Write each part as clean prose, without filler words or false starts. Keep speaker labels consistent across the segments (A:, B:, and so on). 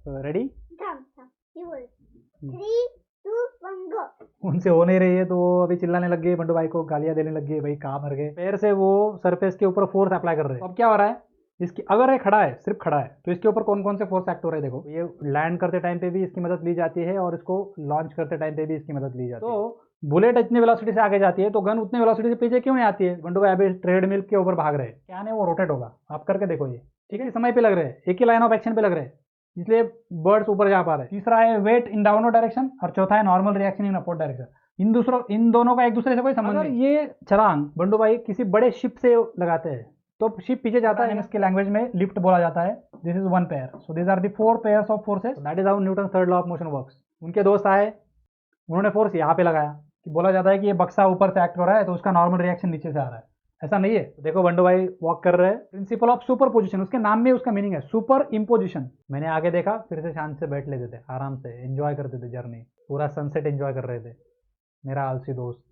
A: Ready?
B: You will. 3, 2, 1, go.
A: उनसे हो नहीं रही है तो वो अभी चिल्लाने लग गए, बंडू भाई को गालियां देने लग गए, भाई कहाँ मर गए। पैर से वो सरफेस के ऊपर फोर्स अप्लाई कर रहे हैं। तो अब क्या हो रहा है, इसकी अगर ये खड़ा है, सिर्फ खड़ा है, तो इसके ऊपर कौन कौन से फोर्स एक्ट हो रहे हैं। देखो, ये लैंड करते टाइम पे भी इसकी मदद ली जाती है और इसको लॉन्च करते टाइम पे भी इसकी मदद ली जाती है। तो बुलेट इतनी वेलोसिटी से आगे जाती है तो गन उतनी वेलोसिटी से पीछे क्यों नहीं आती है। बंडू भाई अभी ट्रेडमिल के ऊपर भाग रहे हैं, क्या नहीं वो रोटेट होगा, आप करके देखो ये, ठीक है। समय पे लग रहे हैं, एक ही लाइन ऑफ एक्शन पे लग रहे हैं, इसलिए बर्ड्स ऊपर जा पा रहे हैं। तीसरा है वेट इन डाउनवर्ड डायरेक्शन और चौथा है normal reaction in upward direction. इन दोनों का एक दूसरे से कोई संबंध नहीं। ये छलांग बंडू भाई किसी बड़े शिप से लगाते हैं तो शिप पीछे जाता है, इसके लैंग्वेज में लिफ्ट बोला जाता है। This is one pair, so this are the 4 pairs of forces, that is how Newton third law of motion works. उनके दोस्त आए, उन्होंने फोर्स यहाँ पे लगाया, कि बोला जाता है कि ये बक्सा ऊपर से एक्ट हो रहा है तो उसका नॉर्मल रिएक्शन नीचे से आ रहा है, ऐसा नहीं है। देखो बंडू भाई वॉक कर रहे हैं, प्रिंसिपल ऑफ सुपर पोजिशन, उसके नाम में उसका मीनिंग है सुपर इम्पोजिशन। मैंने आगे देखा, फिर से शांत से बैठ लेते थे, आराम से एंजॉय करते थे जर्नी, पूरा सनसेट एंजॉय कर रहे थे, मेरा आलसी दोस्त।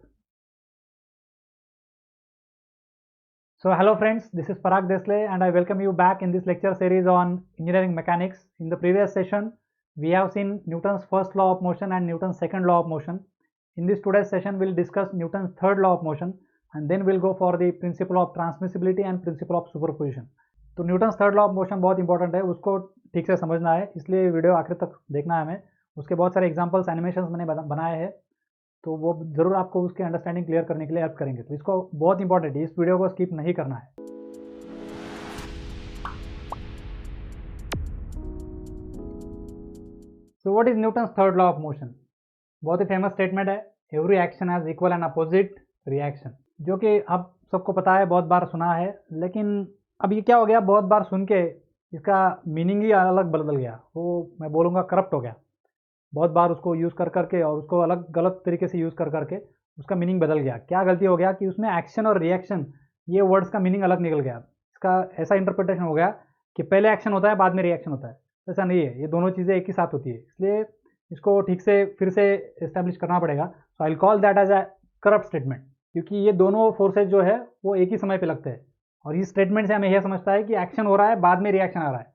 A: So hello friends, this is Parag Desle and I welcome you back in this lecture series on engineering mechanics. In the previous session, we have seen Newton's first law of motion and Newton's second law of motion. In this today's session, we'll discuss Newton's third law of motion and then we'll go for the principle of transmissibility and principle of superposition. तो Newton's third law of motion बहुत important है, उसको ठीक से समझना है, इसलिए video आखिर तक देखना है हमें। उसके बहुत सारे एग्जांपल्स एनिमेशंस मैंने बनाए हैं, तो वो ज़रूर आपको उसकी अंडरस्टैंडिंग क्लियर करने के लिए हेल्प करेंगे। तो इसको बहुत इंपॉर्टेंट है, इस वीडियो को स्किप नहीं करना है। So what is Newton's third law of motion? बहुत ही फेमस स्टेटमेंट है, every action has equal and opposite reaction, जो कि आप सबको पता है, बहुत बार सुना है। लेकिन अब ये क्या हो गया, बहुत बार सुन के इसका मीनिंग ही अलग बदल गया, वो मैं बोलूँगा करप्ट हो गया। बहुत बार उसको यूज़ कर करके और उसको अलग गलत तरीके से यूज़ कर करके उसका मीनिंग बदल गया। क्या गलती हो गया कि उसमें एक्शन और रिएक्शन, ये वर्ड्स का मीनिंग अलग निकल गया। इसका ऐसा इंटरप्रिटेशन हो गया कि पहले एक्शन होता है बाद में रिएक्शन होता है, ऐसा नहीं है, ये दोनों चीज़ें एक ही साथ होती है। इसलिए इसको ठीक से फिर से इस्टेब्लिश करना पड़ेगा। So I will call that as a corrupt statement, क्योंकि ये दोनों फोर्सेज जो है वो एक ही समय पे लगते हैं और इस स्टेटमेंट से हमें यह समझता है कि एक्शन हो रहा है बाद में रिएक्शन आ रहा है।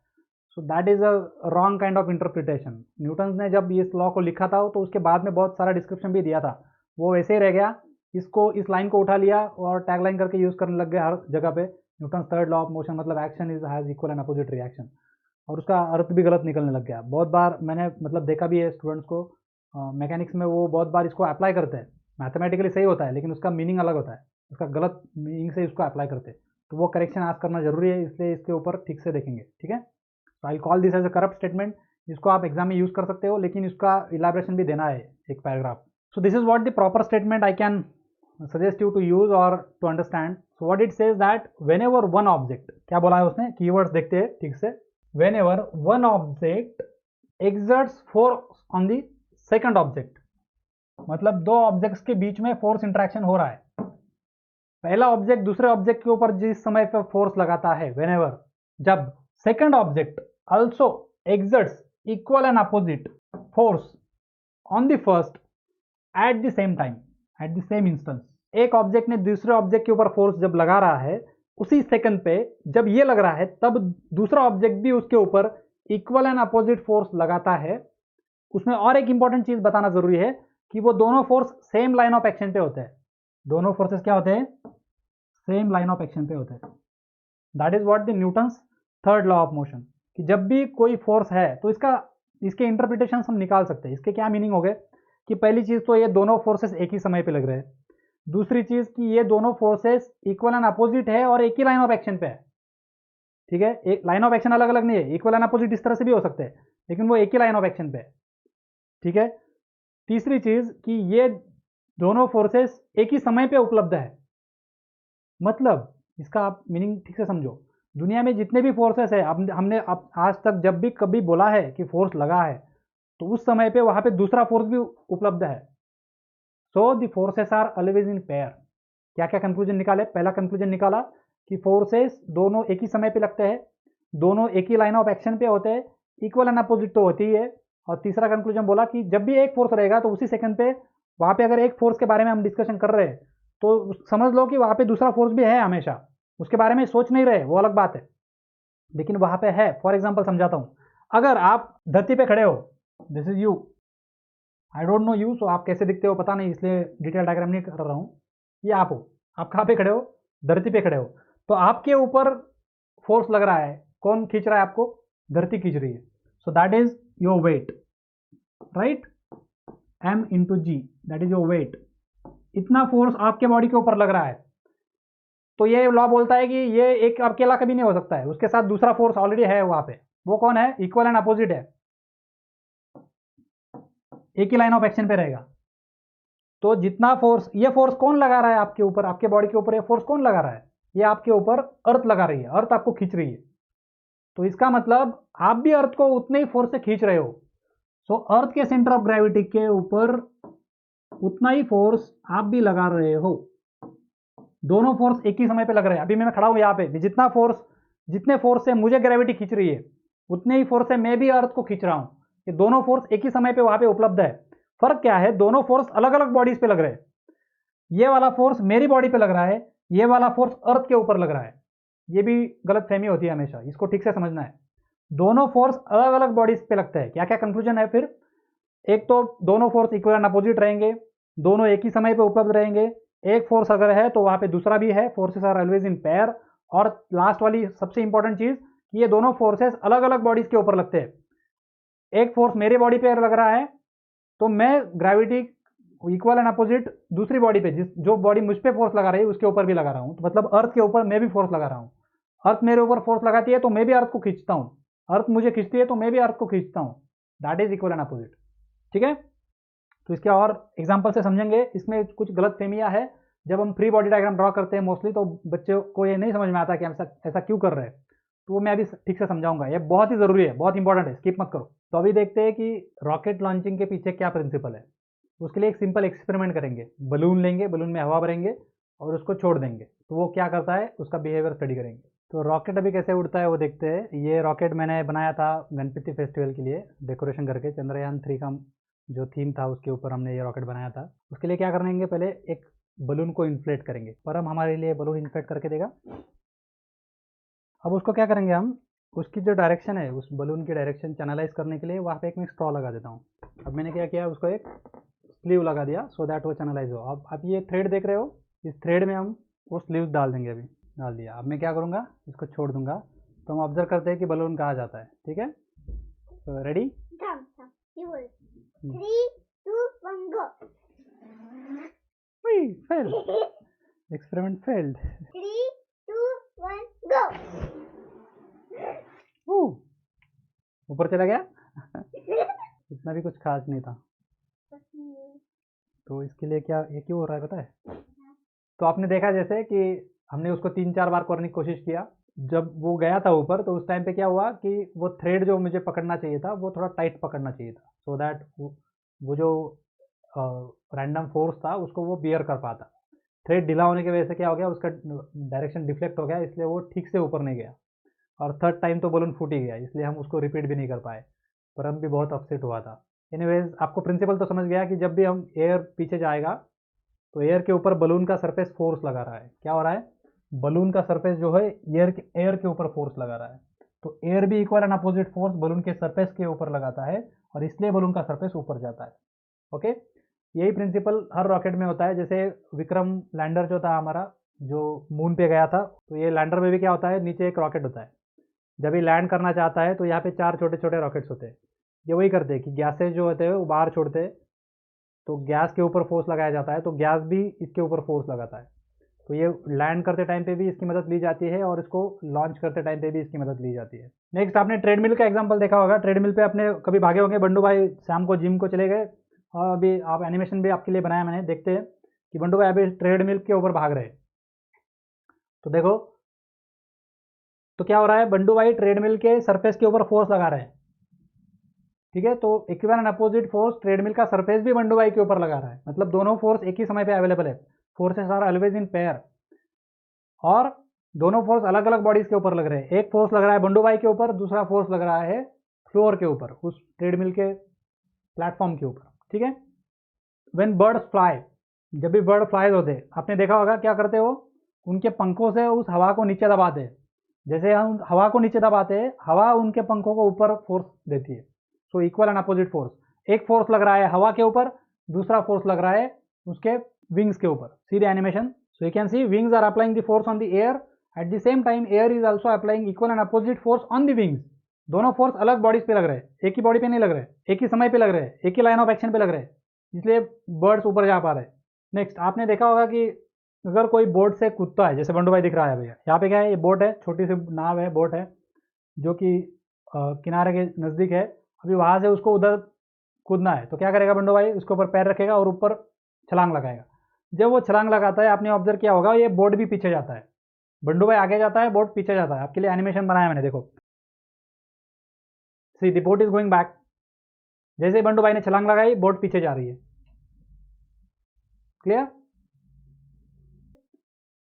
A: So that is a wrong kind of interpretation. Newton ने जब इस लॉ को लिखा था तो उसके बाद में बहुत सारा डिस्क्रिप्शन भी दिया था, वो वैसे ही रह गया। इसको इस लाइन को उठा लिया और टैग लाइन करके यूज़ करने लग गए हर जगह पे। Newton third law of motion मतलब action is has equal and opposite reaction, और उसका अर्थ भी गलत निकलने लग गया। बहुत बार मैंने मतलब देखा भी है स्टूडेंट्स को मैकेनिक्स में, वो बहुत बार इसको अप्लाई करते हैं, मैथमेटिकली सही होता है लेकिन उसका मीनिंग अलग होता है, उसका गलत मीनिंग से इसको अप्लाई करते हैं। तो वो करेक्शन आज करना जरूरी है, इसलिए इसके ऊपर ठीक से देखेंगे, ठीक है। तो I call this as a corrupt statement. इसको आप एग्जाम में यूज कर सकते हो, लेकिन इसका इलाबरेशन भी देना है, एक paragraph. So this is what the proper statement I can suggest you to use और to understand. So what it says that whenever one object, क्या बोला है उसने, कीवर्ड्स देखते हैं ठीक से। Whenever one object exerts force on the second object, मतलब दो ऑब्जेक्ट्स के बीच में फोर्स इंटरेक्शन हो रहा है। पहला ऑब्जेक्ट दूसरे ऑब्जेक्ट के ऊपर जिस समय पर फोर्स लगाता है, वेन एवर, जब second object also exerts equal and opposite force on the first at the same time, at the same instance। एक ऑब्जेक्ट ने दूसरे ऑब्जेक्ट के ऊपर फोर्स जब लगा रहा है, उसी सेकंड पे जब ये लग रहा है, तब दूसरा ऑब्जेक्ट भी उसके ऊपर इक्वल एंड अपोजिट फोर्स लगाता है। उसमें और एक इंपॉर्टेंट चीज बताना जरूरी है कि वो दोनों force same line of action पे होते हैं। दोनों फोर्सेस क्या होते हैं, सेम लाइन ऑफ एक्शन पे होते हैं। That is what the Newton's third law of motion, कि जब भी कोई फोर्स है तो इसके इंटरप्रिटेशन हम निकाल सकते हैं। इसके क्या मीनिंग हो गए कि पहली चीज तो ये दोनों फोर्सेस एक ही समय पे लग रहे हैं। दूसरी चीज कि ये दोनों फोर्सेस इक्वल एंड अपोजिट है और एक ही लाइन ऑफ एक्शन पे है, ठीक है। एक लाइन ऑफ एक्शन अलग अलग नहीं है, इक्वल एंड अपोजिट इस तरह से भी हो सकते हैं, लेकिन वो एक ही लाइन ऑफ एक्शन पे है, ठीक है। तीसरी चीज कि ये दोनों फोर्सेस एक ही समय पे उपलब्ध है, मतलब इसका आप मीनिंग ठीक से समझो। दुनिया में जितने भी फोर्सेस है, हमने आज तक जब भी कभी बोला है कि फोर्स लगा है, तो उस समय पे वहां पे दूसरा फोर्स भी उपलब्ध है। So the forces are always in pair. क्या क्या कंक्लूजन निकाले? पहला कंक्लूजन निकाला कि फोर्सेस दोनों एक ही समय पे लगते हैं, दोनों एक ही लाइन ऑफ एक्शन पे होते हैं, इक्वल एंड अपोजिट तो होती ही है। और तीसरा कंक्लूजन बोला कि जब भी एक फोर्स रहेगा तो उसी सेकंड पे वहां पे अगर एक फोर्स के बारे में हम डिस्कशन कर रहे हैं तो समझ लो कि वहां पे दूसरा फोर्स भी है हमेशा, उसके बारे में सोच नहीं रहे, वो अलग बात है, लेकिन वहां पे है। फॉर एग्जाम्पल समझाता हूँ, अगर आप धरती पे खड़े हो, this is you, I don't know you, so आप कैसे दिखते हो पता नहीं, इसलिए डिटेल डायग्राम नहीं कर रहा हूँ। ये आप हो, आप कहाँ पे खड़े हो? धरती पे खड़े हो। तो आपके ऊपर फोर्स लग रहा है, कौन खींच रहा है आपको? धरती खींच रही है। So that is your weight, right? m into g, that is your weight. इतना फोर्स आपके बॉडी के ऊपर लग रहा है। तो ये लॉ बोलता है कि ये एक अकेला कभी नहीं हो सकता है, उसके साथ दूसरा फोर्स ऑलरेडी है वहां पे। वो कौन है? इक्वल एंड अपोजिट है, एक ही लाइन ऑफ एक्शन पे रहेगा। तो जितना फोर्स, ये फोर्स कौन लगा रहा है आपके ऊपर, आपके बॉडी के ऊपर? ये फोर्स कौन लगा रहा है? ये आपके ऊपर अर्थ लगा रही है, अर्थ आपको खींच रही है। तो इसका मतलब आप भी अर्थ को उतने ही फोर्स से खींच रहे हो। सो अर्थ के सेंटर ऑफ ग्रेविटी के ऊपर उतना ही फोर्स आप भी लगा रहे हो। दोनों फोर्स एक ही समय पे लग रहे हैं। अभी मैं खड़ा हूं यहाँ पे, जितने फोर्स से मुझे ग्रेविटी खींच रही है, उतने ही फोर्स से मैं भी अर्थ को खींच रहा हूं। ये दोनों फोर्स एक ही समय पे वहां पे उपलब्ध है। फर्क क्या है? दोनों फोर्स अलग अलग बॉडीज पे लग रहे हैं। ये वाला फोर्स मेरी बॉडी पे लग रहा है, ये वाला फोर्स अर्थ के ऊपर लग रहा है। ये भी गलत फहमी होती है हमेशा, इसको ठीक से समझना है। दोनों फोर्स अलग अलग बॉडीज पे लगते हैं। क्या क्या कंक्लूजन है फिर? एक तो दोनों फोर्स इक्वल एंड अपोजिट रहेंगे, दोनों एक ही समय पे उपलब्ध रहेंगे। एक फोर्स अगर है तो वहां पे दूसरा भी है, forces are always in pair. और लास्ट वाली सबसे इंपॉर्टेंट चीज कि ये दोनों फोर्सेस अलग अलग बॉडीज के ऊपर लगते हैं। एक फोर्स मेरे बॉडी पे लग रहा है तो मैं ग्रेविटी इक्वल एंड अपोजिट दूसरी बॉडी पे, जो बॉडी मुझ पे फोर्स लगा रही है उसके ऊपर भी लगा रहा हूं। तो मतलब अर्थ के ऊपर मैं भी फोर्स लगा रहा हूं। अर्थ मेरे ऊपर फोर्स लगाती है तो मैं भी अर्थ को खींचता हूं, अर्थ मुझे खींचती है तो मैं भी अर्थ को खींचता हूं। That is equal and opposite. ठीक है? तो इसके और एग्जाम्पल से समझेंगे। इसमें कुछ गलत फहमियां है। जब हम फ्री बॉडी डायग्राम ड्रॉ करते हैं मोस्टली, तो बच्चों को ये नहीं समझ में आता कि हम ऐसा क्यों कर रहे हैं। तो वो मैं अभी ठीक से समझाऊंगा। ये बहुत ही जरूरी है, बहुत इंपॉर्टेंट है, स्किप मत करो। तो अभी देखते हैं कि रॉकेट लॉन्चिंग के पीछे क्या प्रिंसिपल है। उसके लिए एक सिंपल एक्सपेरिमेंट करेंगे। बलून लेंगे, बलून में हवा भरेंगे और उसको छोड़ देंगे, तो वो क्या करता है उसका बिहेवियर स्टडी करेंगे। तो रॉकेट अभी कैसे उड़ता है वो देखते हैं। ये रॉकेट मैंने बनाया था गणपति फेस्टिवल के लिए डेकोरेशन करके। चंद्रयान 3 का जो थीम था उसके ऊपर हमने ये रॉकेट बनाया था। उसके लिए क्या करेंगे, पहले एक बलून को इन्फ्लेट करेंगे। परम हमारे लिए बलून इन्फ्लेट करके देगा। अब उसको क्या करेंगे हम, उसकी जो डायरेक्शन है, उस बलून की डायरेक्शन चैनलाइज करने के लिए वहाँ पे एक मैं स्ट्रॉ लगा देता हूँ। अब मैंने क्या किया, उसको एक स्लीव लगा दिया सो दैट वो चैनलाइज हो। अब ये थ्रेड देख रहे हो, इस थ्रेड में हम वो स्लीव डाल देंगे। अभी डाल दिया। अब मैं क्या करूँगा, इसको छोड़ दूंगा। तो हम ऑब्जर्व करते हैं कि बलून कहाँ जाता है। ठीक है, तो ready?
B: 3, 2, 1, go.
A: Fail, experiment failed.
B: 3, 2, 1, go.
A: ऊपर चला गया। इतना भी कुछ खास नहीं था। तो इसके लिए क्या, ये क्यों हो रहा है पता है? तो आपने देखा जैसे कि हमने उसको 3-4 बार करने की कोशिश किया। जब वो गया था ऊपर तो उस टाइम पे क्या हुआ कि वो थ्रेड जो मुझे पकड़ना चाहिए था वो थोड़ा टाइट पकड़ना चाहिए था, सो दैट वो जो रैंडम फोर्स था उसको वो बियर कर पाता। थ्रेड ढीला होने की वजह से क्या हो गया, उसका डायरेक्शन डिफ्लेक्ट हो गया, इसलिए वो ठीक से ऊपर नहीं गया। और थर्ड टाइम तो बलून फूट ही गया, इसलिए हम उसको रिपीट भी नहीं कर पाए। पर हम भी बहुत अपसेट हुआ था। एनीवेज, आपको प्रिंसिपल तो समझ गया कि जब भी हम एयर पीछे जाएगा तो एयर के ऊपर बलून का सरफेस फोर्स लगा रहा है। क्या हो रहा है, बलून का सरफेस जो है एयर के ऊपर फोर्स लगा रहा है। तो एयर भी equal and opposite force balloon के सरफेस के ऊपर लगाता है और इसलिए बलून का सरफेस ऊपर जाता है। ओके, यही प्रिंसिपल हर रॉकेट में होता है। जैसे विक्रम लैंडर जो था हमारा, जो मून पे गया था, तो ये लैंडर में भी क्या होता है, नीचे एक रॉकेट होता है। जब ये लैंड करना चाहता है तो यहाँ पे 4 छोटे छोटे रॉकेट्स होते हैं। ये वही करते हैं कि गैसेज जो होते हैं वो बाहर छोड़ते हैं, तो गैस के ऊपर फोर्स लगाया जाता है, तो गैस भी इसके ऊपर फोर्स लगाता है। तो ये लैंड करते टाइम पे भी इसकी मदद ली जाती है और इसको लॉन्च करते टाइम पे भी इसकी मदद ली जाती है। नेक्स्ट, आपने ट्रेडमिल का एग्जांपल देखा होगा। ट्रेडमिल पे अपने कभी भागे होंगे। बंडू भाई शाम को जिम को चले गए और अभी आप एनिमेशन भी आपके लिए बनाया मैंने। देखते हैं कि बंडू भाई अभी ट्रेडमिल के ऊपर भाग रहे हैं। तो देखो तो क्या हो रहा है, बंडू भाई ट्रेडमिल के सरफेस के ऊपर फोर्स लगा रहे हैं। ठीक है, तो equal and opposite force treadmill का सरफेस भी बंडू भाई के ऊपर लगा रहा है। मतलब दोनों फोर्स एक ही समय पे अवेलेबल है। Forces are always in pair और दोनों फोर्स अलग अलग बॉडीज के ऊपर लग रहे हैं। एक फोर्स लग रहा है बंडू भाई के ऊपर, दूसरा फोर्स लग रहा है फ्लोर के ऊपर, उस ट्रेडमिल के प्लेटफॉर्म के ऊपर। ठीक है, व्हेन बर्ड्स फ्लाई, जब भी बर्ड फ्लाइज होते, आपने देखा होगा क्या करते हो, उनके पंखों से उस हवा को नीचे दबाते। जैसे हम हवा को नीचे दबाते हैं, हवा उनके पंखों को ऊपर फोर्स देती है। So equal and opposite force, एक फोर्स लग रहा है हवा के ऊपर, दूसरा फोर्स लग रहा है उसके विंग्स के ऊपर। See the animation, so you can see wings are applying the force on the air, at the same time air is also applying equal and opposite force on the wings. दोनों force अलग bodies पे लग रहे हैं, एक ही body पे नहीं लग रहे, एक ही समय पे लग रहे हैं, एक ही लाइन ऑफ एक्शन पे लग रहे हैं, इसलिए बर्ड्स ऊपर जा पा रहे हैं। नेक्स्ट, आपने देखा होगा कि अगर कोई बोट से कूदता है, जैसे बंडू भाई दिख रहा है भैया, यहाँ पे क्या है, ये बोट है, छोटी सी नाव है, बोट है, जो कि किनारे के नज़दीक है। अभी वहाँ से उसको उधर कूदना है, तो क्या करेगा बंडू भाई, उसके ऊपर पैर रखेगा और ऊपर छलांग लगाएगा। जब वो छलांग लगाता है, आपने ऑब्जर्व किया होगा, ये बोट भी पीछे जाता है, बंडू भाई आगे जाता है, बोट पीछे जाता है। आपके लिए एनिमेशन बनाया मैंने, देखो, see the boat is going back. जैसे ही बंडू भाई ने छलांग लगाई, बोट पीछे जा रही है। क्लियर?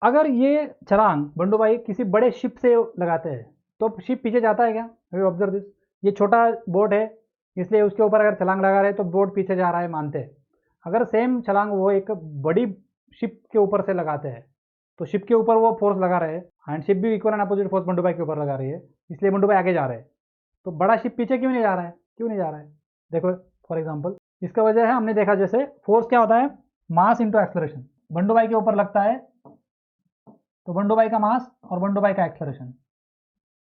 A: अगर ये छलांग बंडू भाई किसी बड़े शिप से लगाते हैं तो शिप पीछे जाता है क्या? अभी ऑब्जर्व दिस, ये छोटा बोट है, इसलिए उसके ऊपर अगर छलांग लगा रहे हैं तो बोट पीछे जा रहा है, मानते हैं। अगर सेम छलांग वो एक बड़ी शिप के ऊपर से लगाते हैं तो शिप के ऊपर वो फोर्स लगा रहे हैं एंड शिप भी equal and opposite force Bandu भाई के ऊपर लगा रही है, इसलिए बंडू भाई आगे जा रहे हैं। तो बड़ा शिप पीछे क्यों नहीं जा रहा है? क्यों नहीं जा रहा है? देखो फॉर एग्जाम्पल, इसका वजह है, हमने देखा जैसे फोर्स क्या होता है, मास इंटू एक्सलरेशन। बंडू भाई के ऊपर लगता है तो बंडू भाई का मास और बंडू भाई का एक्सलरेशन,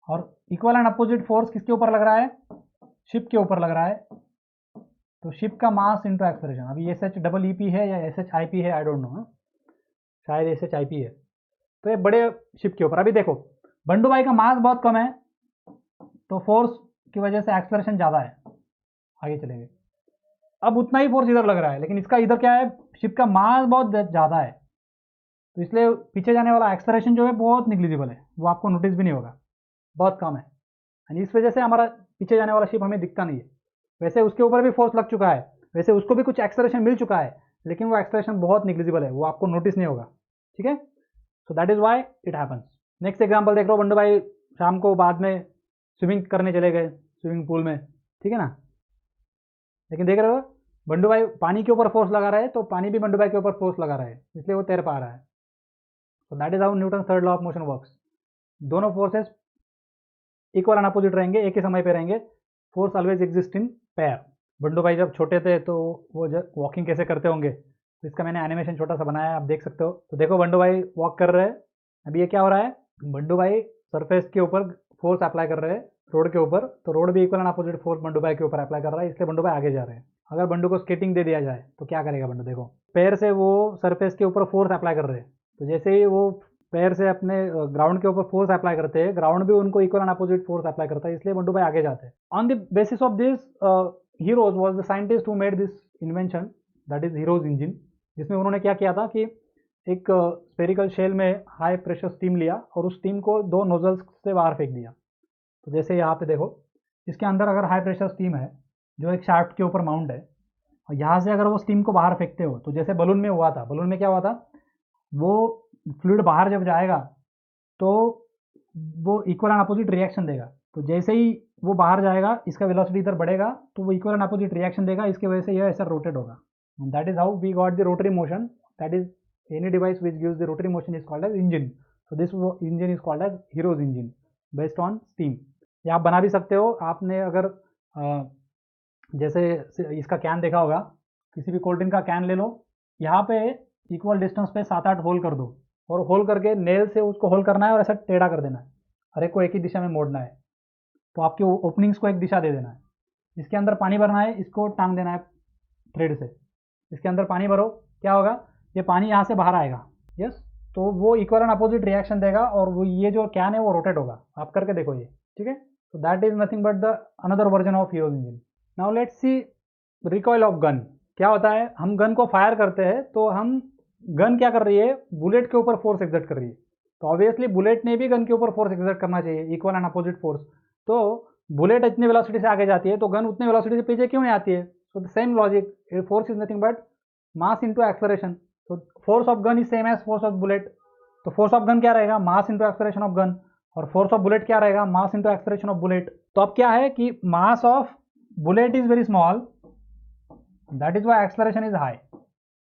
A: और इक्वल एंड अपोजिट फोर्स किसके ऊपर लग रहा है? शिप के ऊपर लग रहा है। तो शिप का मास इंटू एक्सलरेशन, अभी S H double E P है या एस एच आई पी है, आई डोंट नो, शायद एस एच आई पी है। तो ये बड़े शिप के ऊपर, अभी देखो बंडू भाई का मास बहुत कम है तो फोर्स की वजह से एक्सलरेशन ज़्यादा है, आगे चलेंगे। अब उतना ही फोर्स इधर लग रहा है, लेकिन इसका इधर क्या है, शिप का मास बहुत ज़्यादा है, तो इसलिए पीछे जाने वाला एक्सलरेशन जो है बहुत निग्लिजिबल है, वो आपको नोटिस भी नहीं होगा, बहुत कम है। एंड इस वजह से हमारा पीछे जाने वाला शिप हमें दिखता नहीं है। वैसे उसके ऊपर भी फोर्स लग चुका है, वैसे उसको भी कुछ एक्सलरेशन मिल चुका है, लेकिन वो एक्सलरेशन बहुत निग्लिजिबल है, वो आपको नोटिस नहीं होगा। ठीक है, so that is why it happens. Next example देख लो, बंडू भाई शाम को बाद में स्विमिंग करने चले गए स्विमिंग पूल में, ठीक है ना, लेकिन देख रहे हो बंडू भाई पानी के ऊपर फोर्स लगा रहा है तो पानी भी बंडू भाई के ऊपर फोर्स लगा रहा है, इसलिए वो तैर पा रहा है। तो that is how Newton third law of motion works. दोनों फोर्सेस इक्वल एंड अपोजिट रहेंगे, एक ही समय पे रहेंगे, force always exist in pair. Bandu भाई जब छोटे थे तो वो जब वॉकिंग कैसे करते होंगे, तो इसका मैंने एनिमेशन छोटा सा बनाया है, आप देख सकते हो। तो देखो बंडू भाई वॉक कर रहे हैं, अभी ये क्या हो रहा है, बंडू भाई सरफेस के ऊपर फोर्स अप्लाई कर रहे हैं रोड के ऊपर, तो रोड भी equal and opposite force Bandu भाई के ऊपर अप्लाई कर रहा है, इसलिए बंडू भाई आगे जा रहे हैं। अगर बंडू को स्केटिंग दे दिया जाए तो क्या करेगा बंडू, देखो पैर से वो सरफेस के ऊपर फोर्स अप्लाई कर रहे हैं, तो जैसे ही वो पैर से अपने ग्राउंड के ऊपर फोर्स अप्लाई करते हैं, ग्राउंड भी उनको equal and opposite force apply करता है, इसलिए बंडू भाई आगे जाते हैं। On the basis of this heroes was the scientist who made this invention, that is heroes engine, जिसमें उन्होंने क्या किया था कि एक स्पेरिकल शेल में हाई प्रेशर स्टीम लिया और उस स्टीम को दो नोजल्स से बाहर फेंक दिया। तो जैसे यहाँ पे देखो, इसके अंदर अगर हाई प्रेशर स्टीम है जो एक शाफ्ट के ऊपर माउंट है, और यहाँ से अगर वो स्टीम को बाहर फेंकते हो, तो जैसे बलून में हुआ था, बलून में क्या हुआ था, वो फ्लूइड बाहर जब जाएगा तो वो इक्वल एंड अपोजिट रिएक्शन देगा। तो जैसे ही वो बाहर जाएगा, इसका वेलोसिटी इधर बढ़ेगा तो वो इक्वल एंड अपोजिट रिएक्शन देगा, इसकी वजह से यह ऐसा रोटेट होगा। That is how we got the rotary motion, that is any device which gives the rotary motion is called as engine. So this engine is called as Hero's engine based on steam. ये आप बना भी सकते हो, आपने अगर जैसे इसका कैन देखा होगा, किसी भी कोल्ड ड्रिंक का कैन ले लो, यहाँ पे इक्वल डिस्टेंस पे 7-8 होल कर दो, और होल करके नेल से उसको होल करना है और ऐसा टेढ़ा कर देना है, हर एक को एक ही दिशा में मोड़ना है, तो आपके ओपनिंग्स को एक दिशा दे देना है। इसके अंदर पानी भरना है, इसको टांग देना है थ्रेड से, इसके अंदर पानी भरो, क्या होगा, ये पानी यहाँ से बाहर आएगा, यस, तो वो इक्वल एंड अपोजिट रिएक्शन देगा और वो ये जो कैन है वो रोटेट होगा। आप करके देखो ये, ठीक है। तो that is nothing but the another version of heroes engine. Now let's see recoil of gun. क्या होता है, हम गन को फायर करते हैं तो हम गन क्या कर रही है, बुलेट के ऊपर फोर्स एक्सर्ट कर रही है, तो ऑब्वियसली बुलेट ने भी गन के ऊपर फोर्स एक्सर्ट करना चाहिए, इक्वल एंड अपोजिट फोर्स। तो बुलेट इतनी वेलोसिटी से आगे जाती है तो गन उतनी वेलोसिटी से पीछे क्यों नहीं आती है? So the same logic, force is nothing but mass into acceleration. तो force of gun is same as force of bullet. तो फोर्स ऑफ गन क्या रहेगा, mass into acceleration of gun, और फोर्स ऑफ बुलेट क्या रहेगा, mass into acceleration of bullet. तो अब क्या है कि mass of bullet is very small, that is why acceleration is high.